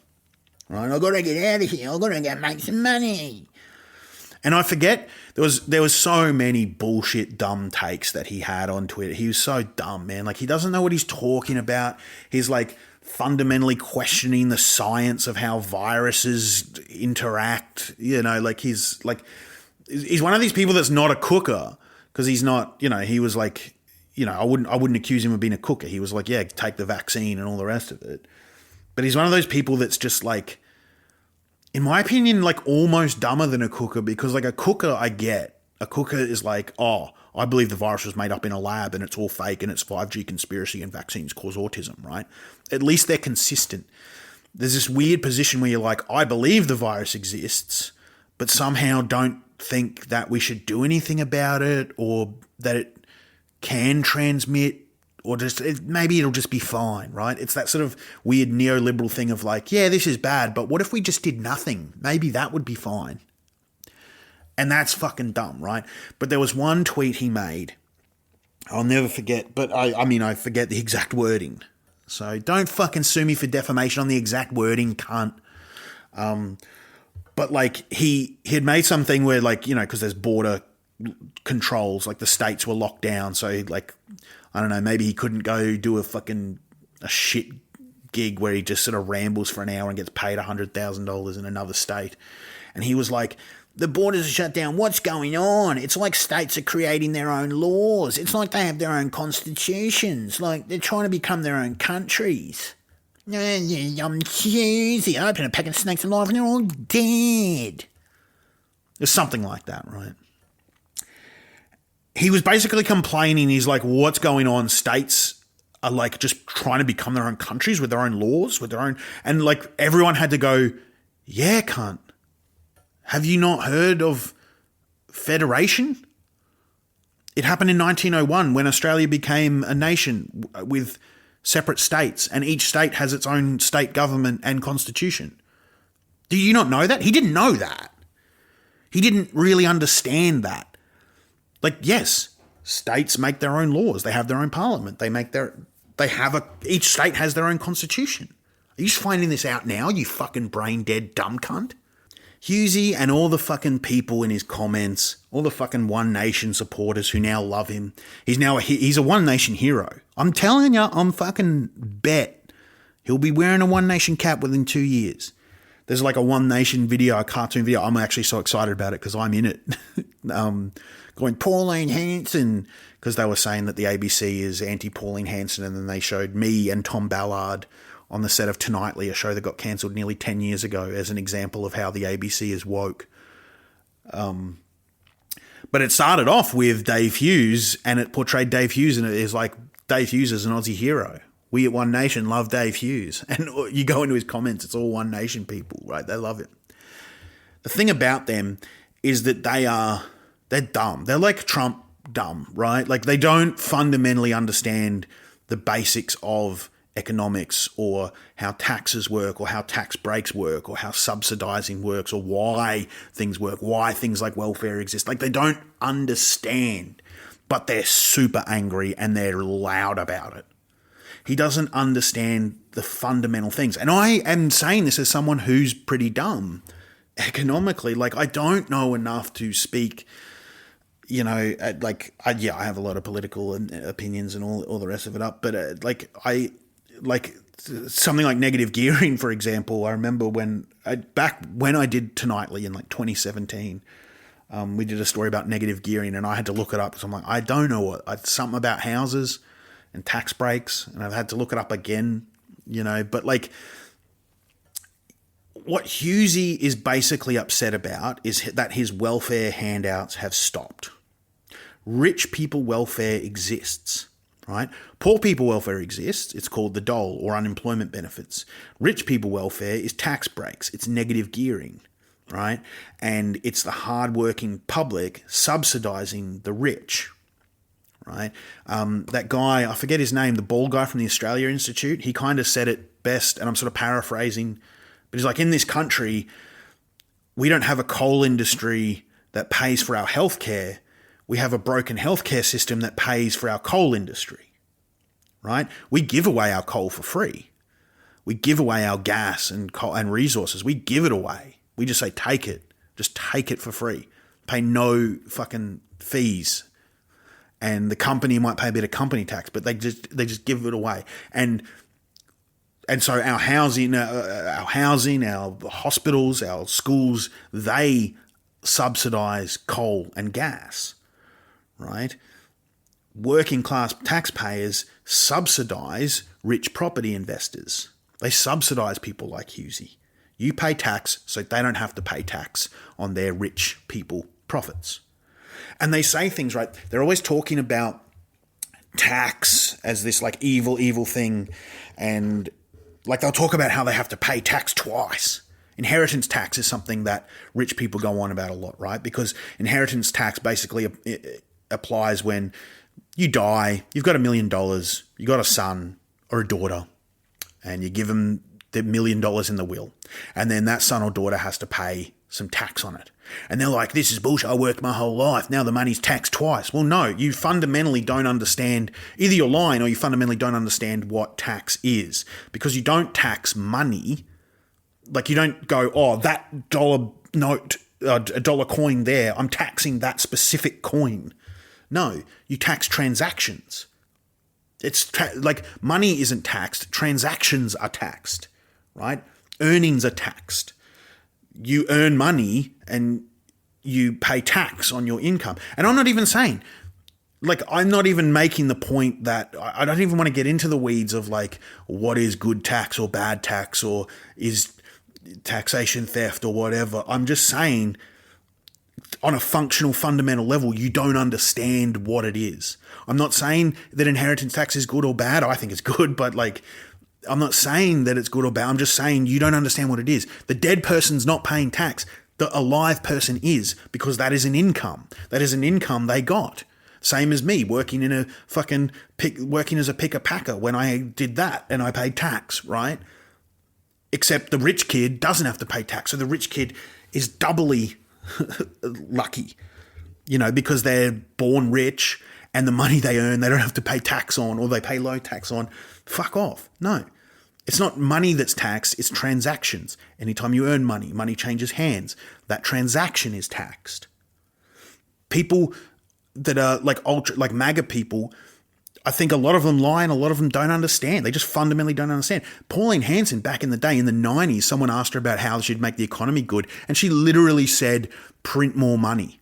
right? I got to get out of here. I got to make some money. And I forget, there was so many bullshit dumb takes that he had on Twitter. He was so dumb, man. Like, he doesn't know what he's talking about. He's like fundamentally questioning the science of how viruses interact. Like, he's one of these people that's not a cooker, because he's not, he was like, I wouldn't accuse him of being a cooker. He was like, yeah, take the vaccine and all the rest of it. But he's one of those people that's just like, in my opinion, like almost dumber than a cooker, because like a cooker, I get. A cooker is like, I believe the virus was made up in a lab and it's all fake and it's 5G conspiracy and vaccines cause autism, right? At least they're consistent. There's this weird position where you're like, I believe the virus exists, but somehow don't think that we should do anything about it, or that it can transmit, or just maybe it'll just be fine, right? It's that sort of weird neoliberal thing of like, yeah, this is bad, but what if we just did nothing? Maybe that would be fine. And that's fucking dumb, right? But there was one tweet he made, I'll never forget, but I forget the exact wording. So don't fucking sue me for defamation on the exact wording, cunt. But like he had made something where, like, because there's border controls, like the states were locked down, so like, I don't know, maybe he couldn't go do a shit gig where he just sort of rambles for an hour and gets paid $100,000 in another state. And he was like, the borders are shut down. What's going on? It's like states are creating their own laws. It's like they have their own constitutions. Like they're trying to become their own countries. I'm cheesy. I opened a pack of snakes alive and they're all dead. There's something like that, right? He was basically complaining. He's like, what's going on? States are like just trying to become their own countries with their own laws, with their own, and like everyone had to go, yeah, cunt. Have you not heard of federation? It happened in 1901 when Australia became a nation with separate states, and each state has its own state government and constitution. Do you not know that? He didn't know that. He didn't really understand that. Like, yes, states make their own laws. They have their own parliament. Each state has their own constitution. Are you just finding this out now, you fucking brain dead dumb cunt? Hughesy and all the fucking people in his comments, all the fucking One Nation supporters who now love him. He's a One Nation hero. I'm telling you, I'm fucking bet he'll be wearing a One Nation cap within 2 years. There's like a One Nation video, a cartoon video. I'm actually so excited about it because I'm in it. Going, Pauline Hanson, because they were saying that the ABC is anti-Pauline Hanson, and then they showed me and Tom Ballard on the set of Tonightly, a show that got cancelled nearly 10 years ago, as an example of how the ABC is woke. But it started off with Dave Hughes, and it portrayed Dave Hughes, and it is like Dave Hughes is an Aussie hero. We at One Nation love Dave Hughes. And you go into his comments, it's all One Nation people, right? They love it. The thing about them is that they're dumb. They're like Trump dumb, right? Like they don't fundamentally understand the basics of economics, or how taxes work, or how tax breaks work, or how subsidizing works, or why things work, why things like welfare exist. Like they don't understand, but they're super angry and they're loud about it. He doesn't understand the fundamental things. And I am saying this as someone who's pretty dumb economically. Like I don't know enough to speak, you know, I have a lot of political opinions and all the rest of it up, but like something like negative gearing, for example. I remember back when I did Tonightly in like 2017, we did a story about negative gearing, and I had to look it up because I'm like, I don't know something about houses and tax breaks, and I've had to look it up again, you know. But like, what Hughesy is basically upset about is that his welfare handouts have stopped. Rich people welfare exists, right? Poor people welfare exists. It's called the dole, or unemployment benefits. Rich people welfare is tax breaks. It's negative gearing, right? And it's the hardworking public subsidizing the rich, right? That guy, I forget his name, the bald guy from the Australia Institute, he kind of said it best, and I'm sort of paraphrasing, but he's like, in this country, we don't have a coal industry that pays for our healthcare. We have a broken healthcare system that pays for our coal industry, right? We give away our coal for free. We give away our gas and coal and resources. We give it away. We just say, take it. Just take it for free. Pay no fucking fees. And the company might pay a bit of company tax, but they just give it away. And so our housing, our hospitals, our schools, they subsidize coal and gas, right? Working class taxpayers subsidize rich property investors. They subsidize people like Hughesy. You pay tax so they don't have to pay tax on their rich people profits. And they say things, right? They're always talking about tax as this like evil thing. And like they'll talk about how they have to pay tax twice. Inheritance tax is something that rich people go on about a lot, right? Because inheritance tax basically applies when you die, you've got $1 million, you got a son or a daughter, and you give them the $1 million in the will. And then that son or daughter has to pay some tax on it. And they're like, this is bullshit. I worked my whole life. Now the money's taxed twice. Well, no, you fundamentally don't understand. Either you're lying or you fundamentally don't understand what tax is. Because you don't tax money. Like you don't go, oh, that dollar note, a dollar coin there, I'm taxing that specific coin. No, you tax transactions. It's like money isn't taxed. Transactions are taxed, right? Earnings are taxed. You earn money and you pay tax on your income. And I'm not even saying, like, I'm not even making the point that I don't even want to get into the weeds of like, what is good tax or bad tax, or is taxation theft or whatever. I'm just saying, on a functional, fundamental level, you don't understand what it is. I'm not saying that inheritance tax is good or bad. I think it's good, but like, I'm not saying that it's good or bad. I'm just saying you don't understand what it is. The dead person's not paying tax. The alive person is, because that is an income. That is an income they got. Same as me working in working as a picker-packer when I did that and I paid tax, right? Except the rich kid doesn't have to pay tax. So the rich kid is doubly lucky, you know, because they're born rich and the money they earn, they don't have to pay tax on, or they pay low tax on. Fuck off. No, it's not money that's taxed. It's transactions. Anytime you earn money, money changes hands. That transaction is taxed. People that are like MAGA people I think a lot of them lie and a lot of them don't understand. They just fundamentally don't understand. Pauline Hanson, back in the day, in the 90s, someone asked her about how she'd make the economy good, and she literally said, print more money.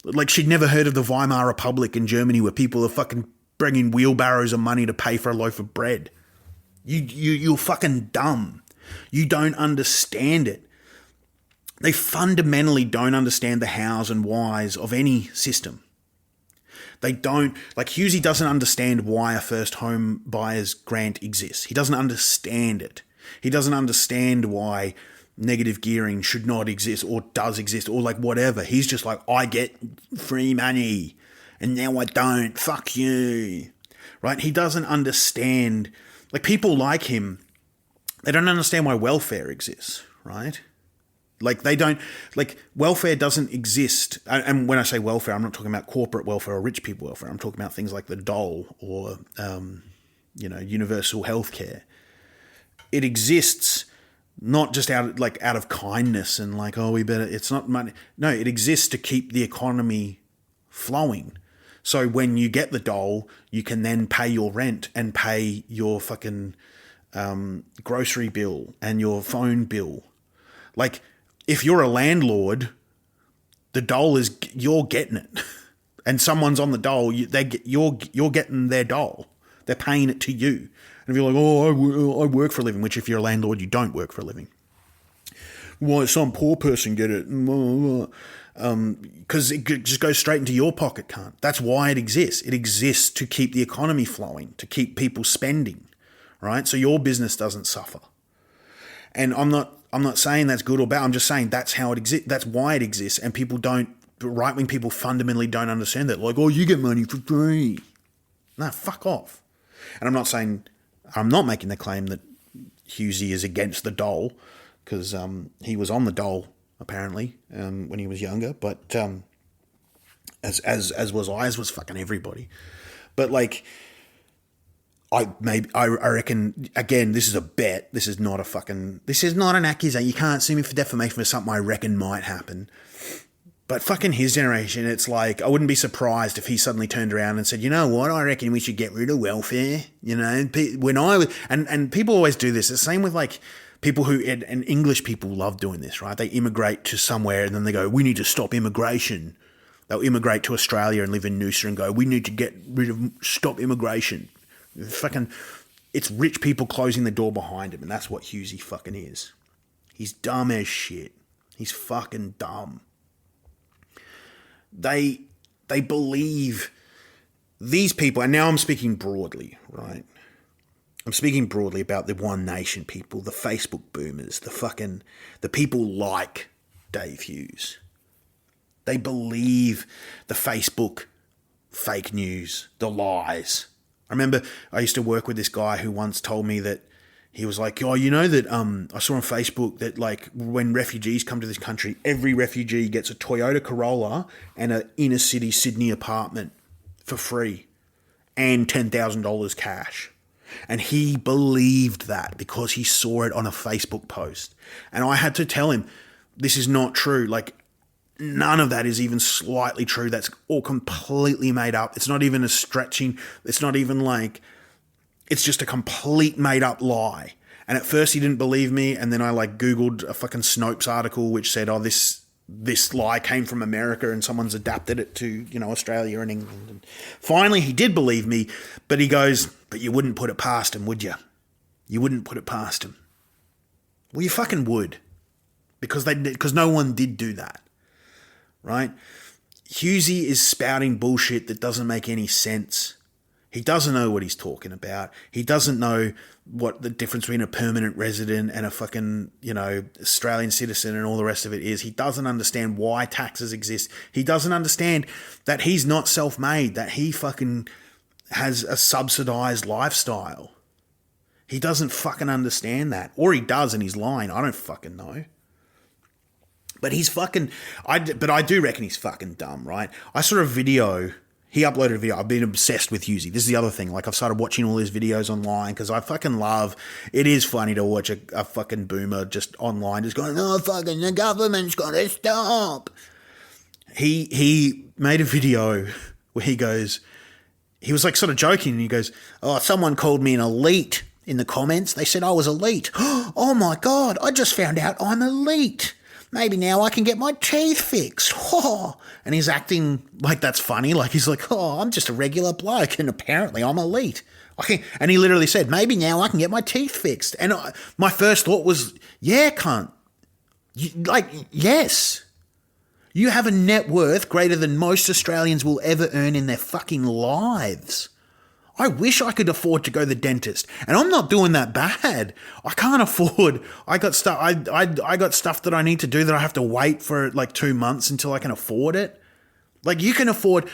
Like, she'd never heard of the Weimar Republic in Germany where people are fucking bringing wheelbarrows of money to pay for a loaf of bread. You're fucking dumb. You don't understand it. They fundamentally don't understand the hows and whys of any system. They don't, like Hughesy doesn't understand why a first home buyer's grant exists. He doesn't understand it. He doesn't understand why negative gearing should not exist or does exist or like whatever. He's just like, I get free money and now I don't. Fuck you. Right? He doesn't understand, like people like him, they don't understand why welfare exists, right? Like they don't, like welfare doesn't exist. And when I say welfare, I'm not talking about corporate welfare or rich people welfare. I'm talking about things like the dole or, universal healthcare. It exists not just out of kindness and like, oh, we better, it's not money. No, it exists to keep the economy flowing. So when you get the dole, you can then pay your rent and pay your fucking grocery bill and your phone bill. Like, if you're a landlord, the dole is, you're getting it, and someone's on the dole. You're getting their dole. They're paying it to you. And if you're like, oh, I work for a living, which if you're a landlord, you don't work for a living. Why some poor person get it? Because it just goes straight into your pocket, cunt. That's why it exists. It exists to keep the economy flowing, to keep people spending, right? So your business doesn't suffer. And I'm not saying that's good or bad. I'm just saying that's how it exists. That's why it exists. And people don't, right-wing people fundamentally don't understand that. Like, oh, you get money for free. No, fuck off. And I'm not saying, I'm not making the claim that Hughesy is against the dole, because he was on the dole apparently when he was younger. But as was I, as was fucking everybody. But like, I reckon, again, this is a bet. This is not an accusation. You can't sue me for defamation for something I reckon might happen. But fucking his generation, it's like, I wouldn't be surprised if he suddenly turned around and said, you know what, I reckon we should get rid of welfare. You know, when I was, and people always do this. It's the same with like people who, and English people love doing this, right? They immigrate to somewhere and then they go, we need to stop immigration. They'll immigrate to Australia and live in Noosa and go, we need to stop immigration. Fucking, it's rich people closing the door behind him, and that's what Hughesy fucking is. He's dumb as shit. He's fucking dumb. They believe these people, and now I'm speaking broadly, right? I'm speaking broadly about the One Nation people, the Facebook boomers, the people like Dave Hughes. They believe the Facebook fake news, the lies. I remember I used to work with this guy who once told me that he was like, oh, you know that I saw on Facebook that like when refugees come to this country, every refugee gets a Toyota Corolla and an inner city Sydney apartment for free and $10,000 cash. And he believed that because he saw it on a Facebook post. And I had to tell him, this is not true. Like, none of that is even slightly true. That's all completely made up. It's not even a stretching. It's not even like, it's just a complete made up lie. And at first he didn't believe me. And then I like Googled a fucking Snopes article, which said, oh, this lie came from America and someone's adapted it to, you know, Australia and England. And finally he did believe me, but he goes, but you wouldn't put it past him, would you? You wouldn't put it past him. Well, you fucking would, because no one did do that. Right? Hughesy is spouting bullshit that doesn't make any sense. He doesn't know what he's talking about. He doesn't know what the difference between a permanent resident and a fucking, you know, Australian citizen and all the rest of it is. He doesn't understand why taxes exist. He doesn't understand that he's not self-made, that he fucking has a subsidized lifestyle. He doesn't fucking understand that. Or he does and he's lying. I don't fucking know. But he's fucking, I do reckon he's fucking dumb, right? I saw a video, he uploaded a video, I've been obsessed with Hughesy. This is the other thing, like I've started watching all his videos online because I fucking love, it is funny to watch a fucking boomer just online just going, oh fucking the government's got to stop. He made a video where he goes, he was like sort of joking, and he goes, "Oh, someone called me an elite in the comments. They said I was elite. Oh my God, I just found out I'm elite. Maybe now I can get my teeth fixed." Oh. And he's acting like that's funny. Like he's like, "Oh, I'm just a regular bloke and apparently I'm elite." Okay. And he literally said, "Maybe now I can get my teeth fixed." And my first thought was, yeah, cunt. Yes. You have a net worth greater than most Australians will ever earn in their fucking lives. I wish I could afford to go to the dentist, and I'm not doing that bad. I can't afford. I got stuff. I got stuff that I need to do that I have to wait for like 2 months until I can afford it. Like you could afford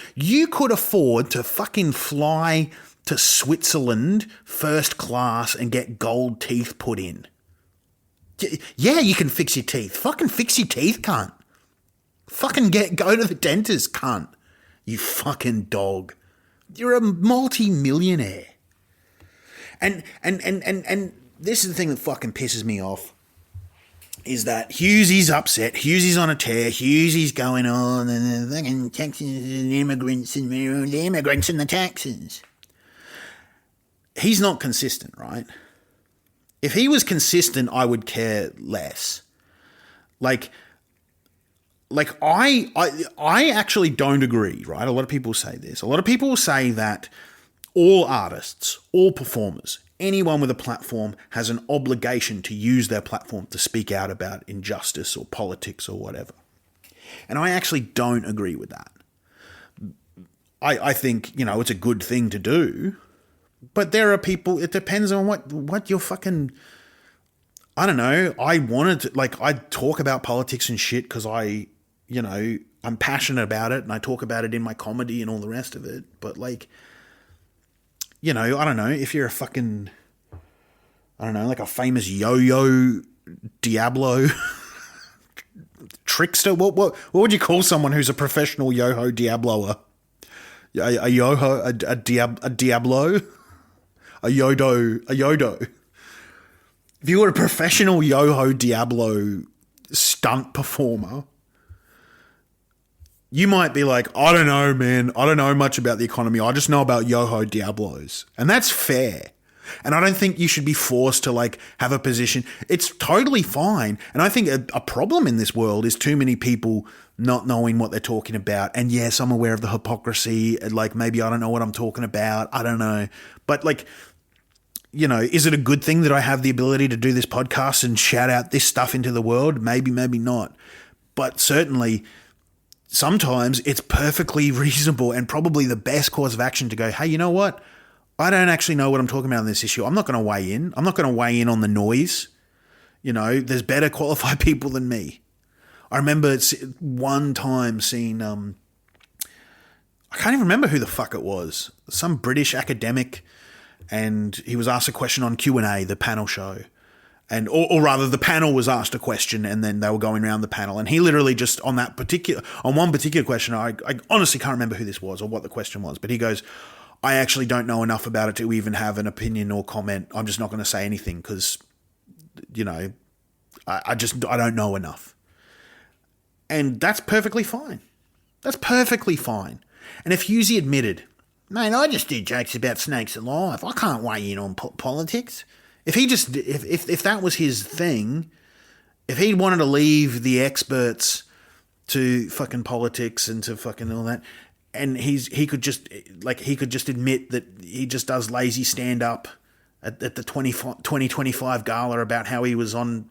to fucking fly to Switzerland first class and get gold teeth put in. Yeah, you can fix your teeth. Fucking fix your teeth, cunt. Fucking go to the dentist, cunt. You fucking dog. You're a multi-millionaire. And this is the thing that fucking pisses me off, is that Hughesy's upset. Hughesy's on a tear. Hughesy's going on and the fucking taxes and immigrants and the immigrants and the taxes. He's not consistent, right? If he was consistent, I would care less. Like I actually don't agree, right? A lot of people say this. A lot of people say that all artists, all performers, anyone with a platform has an obligation to use their platform to speak out about injustice or politics or whatever. And I actually don't agree with that. I think, it's a good thing to do, but there are people, it depends on what you're fucking, I don't know. I talk about politics and shit because I'm passionate about it and I talk about it in my comedy and all the rest of it. But I don't know, if you're a fucking, I don't know, like a famous yo-yo Diablo trickster, what would you call someone who's a professional yo-ho Diabloer? A yo-ho, a Diablo? A Yodo. If you were a professional yo-ho Diablo stunt performer, you might be like, I don't know, man. I don't know much about the economy. I just know about yo-ho Diablos. And that's fair. And I don't think you should be forced to have a position. It's totally fine. And I think a problem in this world is too many people not knowing what they're talking about. And yes, I'm aware of the hypocrisy. Maybe I don't know what I'm talking about. I don't know. But is it a good thing that I have the ability to do this podcast and shout out this stuff into the world? Maybe, maybe not. But certainly sometimes it's perfectly reasonable and probably the best course of action to go, hey, you know what? I don't actually know what I'm talking about on this issue. I'm not going to weigh in. I'm not going to weigh in on the noise. There's better qualified people than me. I remember one time seeing, I can't even remember who the fuck it was. Some British academic, and he was asked a question on Q&A, the panel show. Or rather, the panel was asked a question, and then they were going around the panel. And he literally just on one particular question, I honestly can't remember who this was or what the question was, but he goes, I actually don't know enough about it to even have an opinion or comment. I'm just not going to say anything because, I don't know enough. And that's perfectly fine. That's perfectly fine. And if Hughesy admitted, mate, I just do jokes about snakes alive. I can't weigh in on politics. If that was his thing, if he wanted to leave the experts to fucking politics and to fucking all that, and he could just admit that he just does lazy stand up at the 2025 gala about how he was on,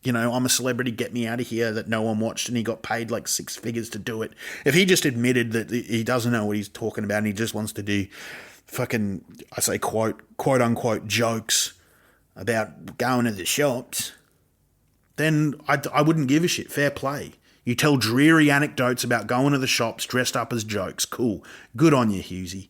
I'm a celebrity, get me out of here, that no one watched, and he got paid like 6 figures to do it. If he just admitted that he doesn't know what he's talking about and he just wants to do fucking, I say quote unquote jokes about going to the shops, then I wouldn't give a shit. Fair play. You tell dreary anecdotes about going to the shops dressed up as jokes. Cool. Good on you, Hughesy.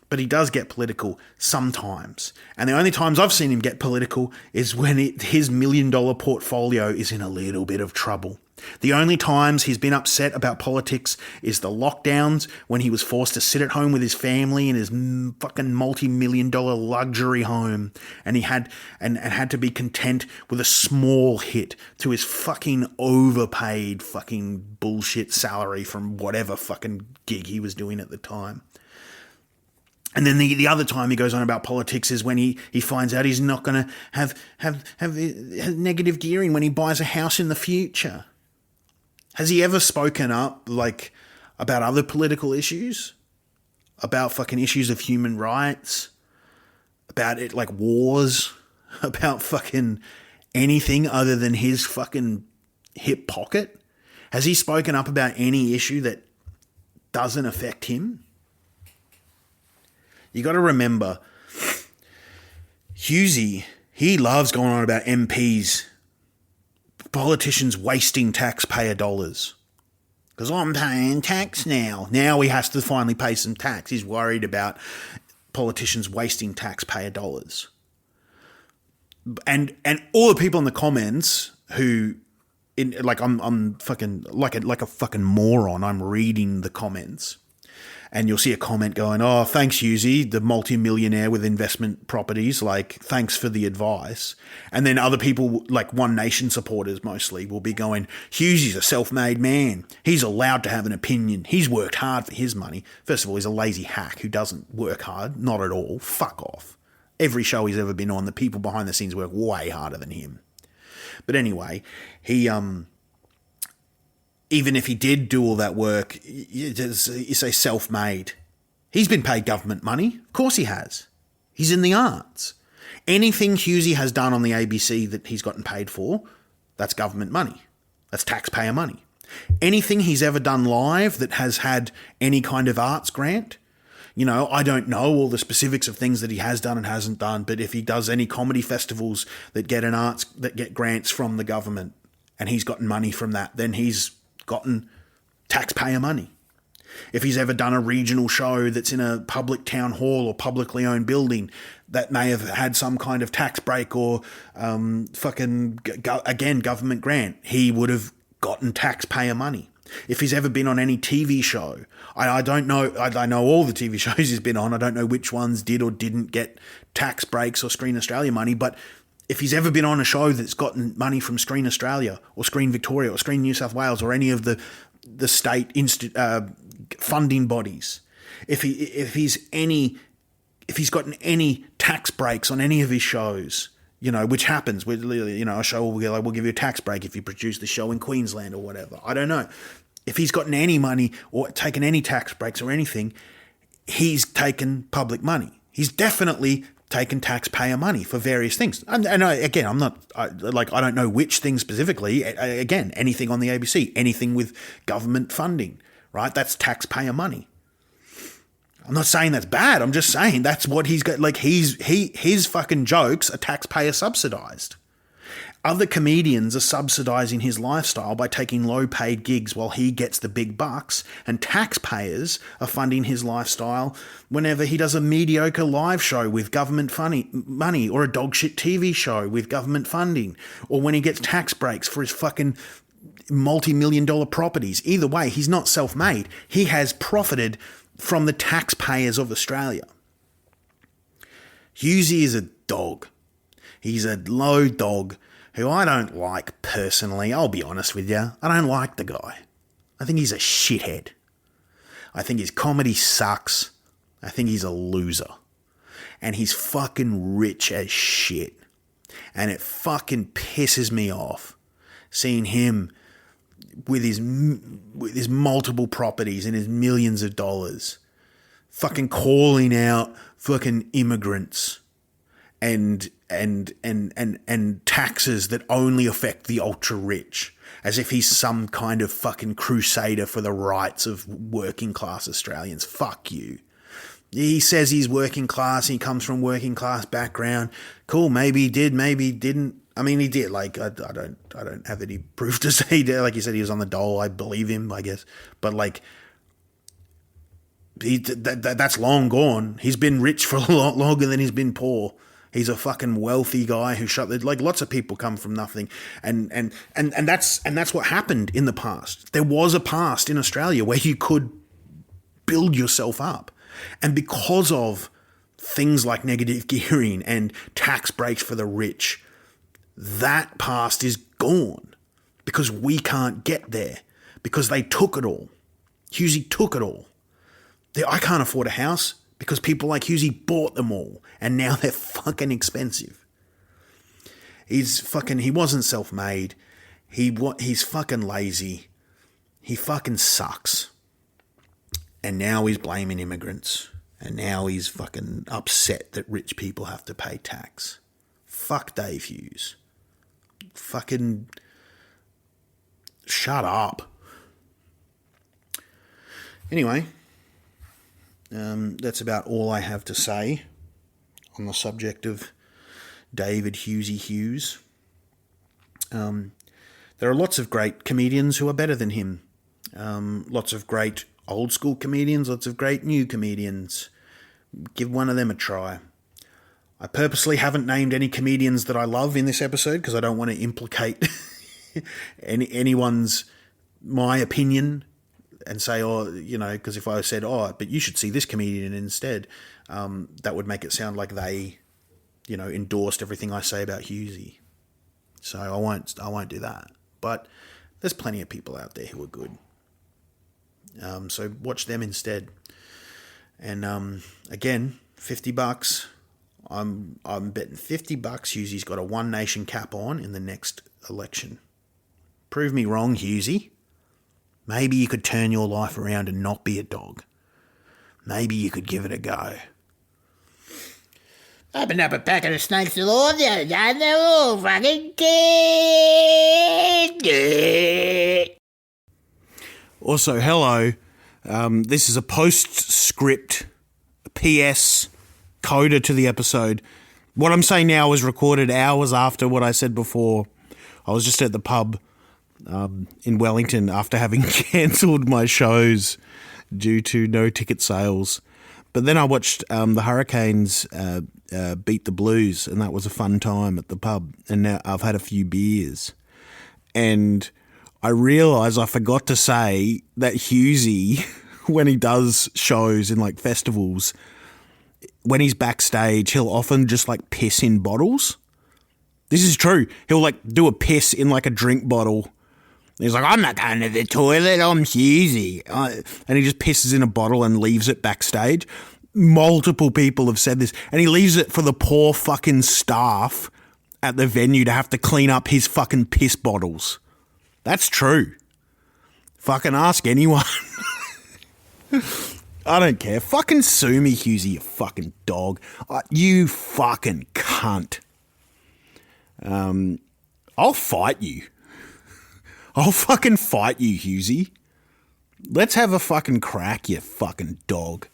But he does get political sometimes. And the only times I've seen him get political is when his $1 million portfolio is in a little bit of trouble. The only times he's been upset about politics is the lockdowns, when he was forced to sit at home with his family in his fucking multi-million-dollar luxury home, and he had to be content with a small hit to his fucking overpaid fucking bullshit salary from whatever fucking gig he was doing at the time. And then the other time he goes on about politics is when he finds out he's not going to have negative gearing when he buys a house in the future. Has he ever spoken up like about other political issues? About fucking issues of human rights? About it like wars? About fucking anything other than his fucking hip pocket? Has he spoken up about any issue that doesn't affect him? You got to remember, Hughesy, he loves going on about MPs, politicians wasting taxpayer dollars. Because I'm paying tax now. Now he has to finally pay some tax. He's worried about politicians wasting taxpayer dollars. And all the people in the comments who, I'm fucking like a fucking moron. I'm reading the comments. And you'll see a comment going, oh, thanks, Hughesy, the multi-millionaire with investment properties. Like, thanks for the advice. And then other people, like One Nation supporters mostly, will be going, Hughesy's a self-made man. He's allowed to have an opinion. He's worked hard for his money. First of all, he's a lazy hack who doesn't work hard. Not at all. Fuck off. Every show he's ever been on, the people behind the scenes work way harder than him. But anyway, he... even if he did do all that work, you say self-made. He's been paid government money. Of course he has. He's in the arts. Anything Hughesy has done on the ABC that he's gotten paid for, that's government money. That's taxpayer money. Anything he's ever done live that has had any kind of arts grant, I don't know all the specifics of things that he has done and hasn't done, but if he does any comedy festivals that get grants from the government and he's gotten money from that, then he's gotten taxpayer money. If he's ever done a regional show that's in a public town hall or publicly owned building that may have had some kind of tax break or government grant, he would have gotten taxpayer money. If he's ever been on any TV show, I don't know. I know all the TV shows he's been on. I don't know which ones did or didn't get tax breaks or Screen Australia money, but if he's ever been on a show that's gotten money from Screen Australia or Screen Victoria or Screen New South Wales or any of the state funding bodies, if he's gotten any tax breaks on any of his shows, which happens with a show will be like, we'll give you a tax break if you produce the show in Queensland or whatever. I don't know. If he's gotten any money or taken any tax breaks or anything, he's taken public money. He's definitely taken taxpayer money for various things. And I don't know which things specifically. Again, anything on the ABC, anything with government funding, right? That's taxpayer money. I'm not saying that's bad. I'm just saying that's what he's got. Like his fucking jokes are taxpayer subsidized. Other comedians are subsidizing his lifestyle by taking low-paid gigs while he gets the big bucks, and taxpayers are funding his lifestyle whenever he does a mediocre live show with government money or a dogshit TV show with government funding, or when he gets tax breaks for his fucking multi-million-dollar properties. Either way, he's not self-made. He has profited from the taxpayers of Australia. Hughesy is a dog. He's a low dog who I don't like personally. I'll be honest with you. I don't like the guy. I think he's a shithead. I think his comedy sucks. I think he's a loser. And he's fucking rich as shit. And it fucking pisses me off seeing him with his multiple properties and his millions of dollars fucking calling out fucking immigrants and taxes that only affect the ultra rich, as if he's some kind of fucking crusader for the rights of working class Australians. Fuck you. He says he's working class, he comes from working class background. Cool, maybe he did, maybe he didn't. I mean, he did. Like, I don't have any proof to say he did. Like he said, he was on the dole. I believe him, I guess. But like, that's long gone. He's been rich for a lot longer than he's been poor. He's a fucking wealthy guy who like lots of people come from nothing, and that's what happened in the past. There was a past in Australia where you could build yourself up, and because of things like negative gearing and tax breaks for the rich, that past is gone because we can't get there because they took it all. Hughesy took it all. I can't afford a house. because people like Hughesy bought them all, and now they're fucking expensive. He wasn't self-made. He's fucking lazy. He fucking sucks. And now he's blaming immigrants. And now he's fucking upset that rich people have to pay tax. Fuck Dave Hughes. Fucking shut up. Anyway, that's about all I have to say on the subject of David Hughesy Hughes. There are lots of great comedians who are better than him. Lots of great old school comedians, lots of great new comedians. Give one of them a try. I purposely haven't named any comedians that I love in this episode because I don't want to implicate anyone's my opinion and say, because if I said, but you should see this comedian instead, that would make it sound like they, endorsed everything I say about Hughesy. So I won't do that. But there's plenty of people out there who are good. So watch them instead. And again, $50. I'm betting $50 Hughesy's got a One Nation cap on in the next election. Prove me wrong, Hughesy. Maybe you could turn your life around and not be a dog. Maybe you could give it a go. Opened up a packet of snakes to Lord the other day and they were all fucking dead. Also, hello. This is a postscript, PS coda to the episode. What I'm saying now was recorded hours after what I said before. I was just at the pub in Wellington after having cancelled my shows due to no ticket sales. But then I watched the Hurricanes beat the Blues, and that was a fun time at the pub. And now I've had a few beers. And I realised I forgot to say that Hughesy, when he does shows in like festivals, when he's backstage, he'll often just like piss in bottles. This is true. He'll like do a piss in like a drink bottle. He's like, I'm not going to the toilet, I'm Hughesy. And he just pisses in a bottle and leaves it backstage. Multiple people have said this. And he leaves it for the poor fucking staff at the venue to have to clean up his fucking piss bottles. That's true. Fucking ask anyone. I don't care. Fucking sue me, Hughesy, you fucking dog. You fucking cunt. I'll fight you. I'll fucking fight you, Hughesy. Let's have a fucking crack, you fucking dog.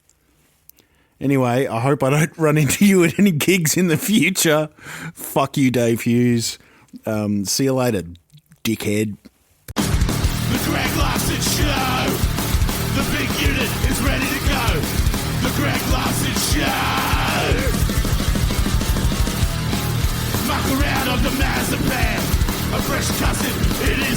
Anyway, I hope I don't run into you at any gigs in the future. Fuck you, Dave Hughes. See you later, dickhead. The Greg Larson Show. The big unit is ready to go. The Greg Larson Show. Muck around on the Mazapan. A fresh cousin, it is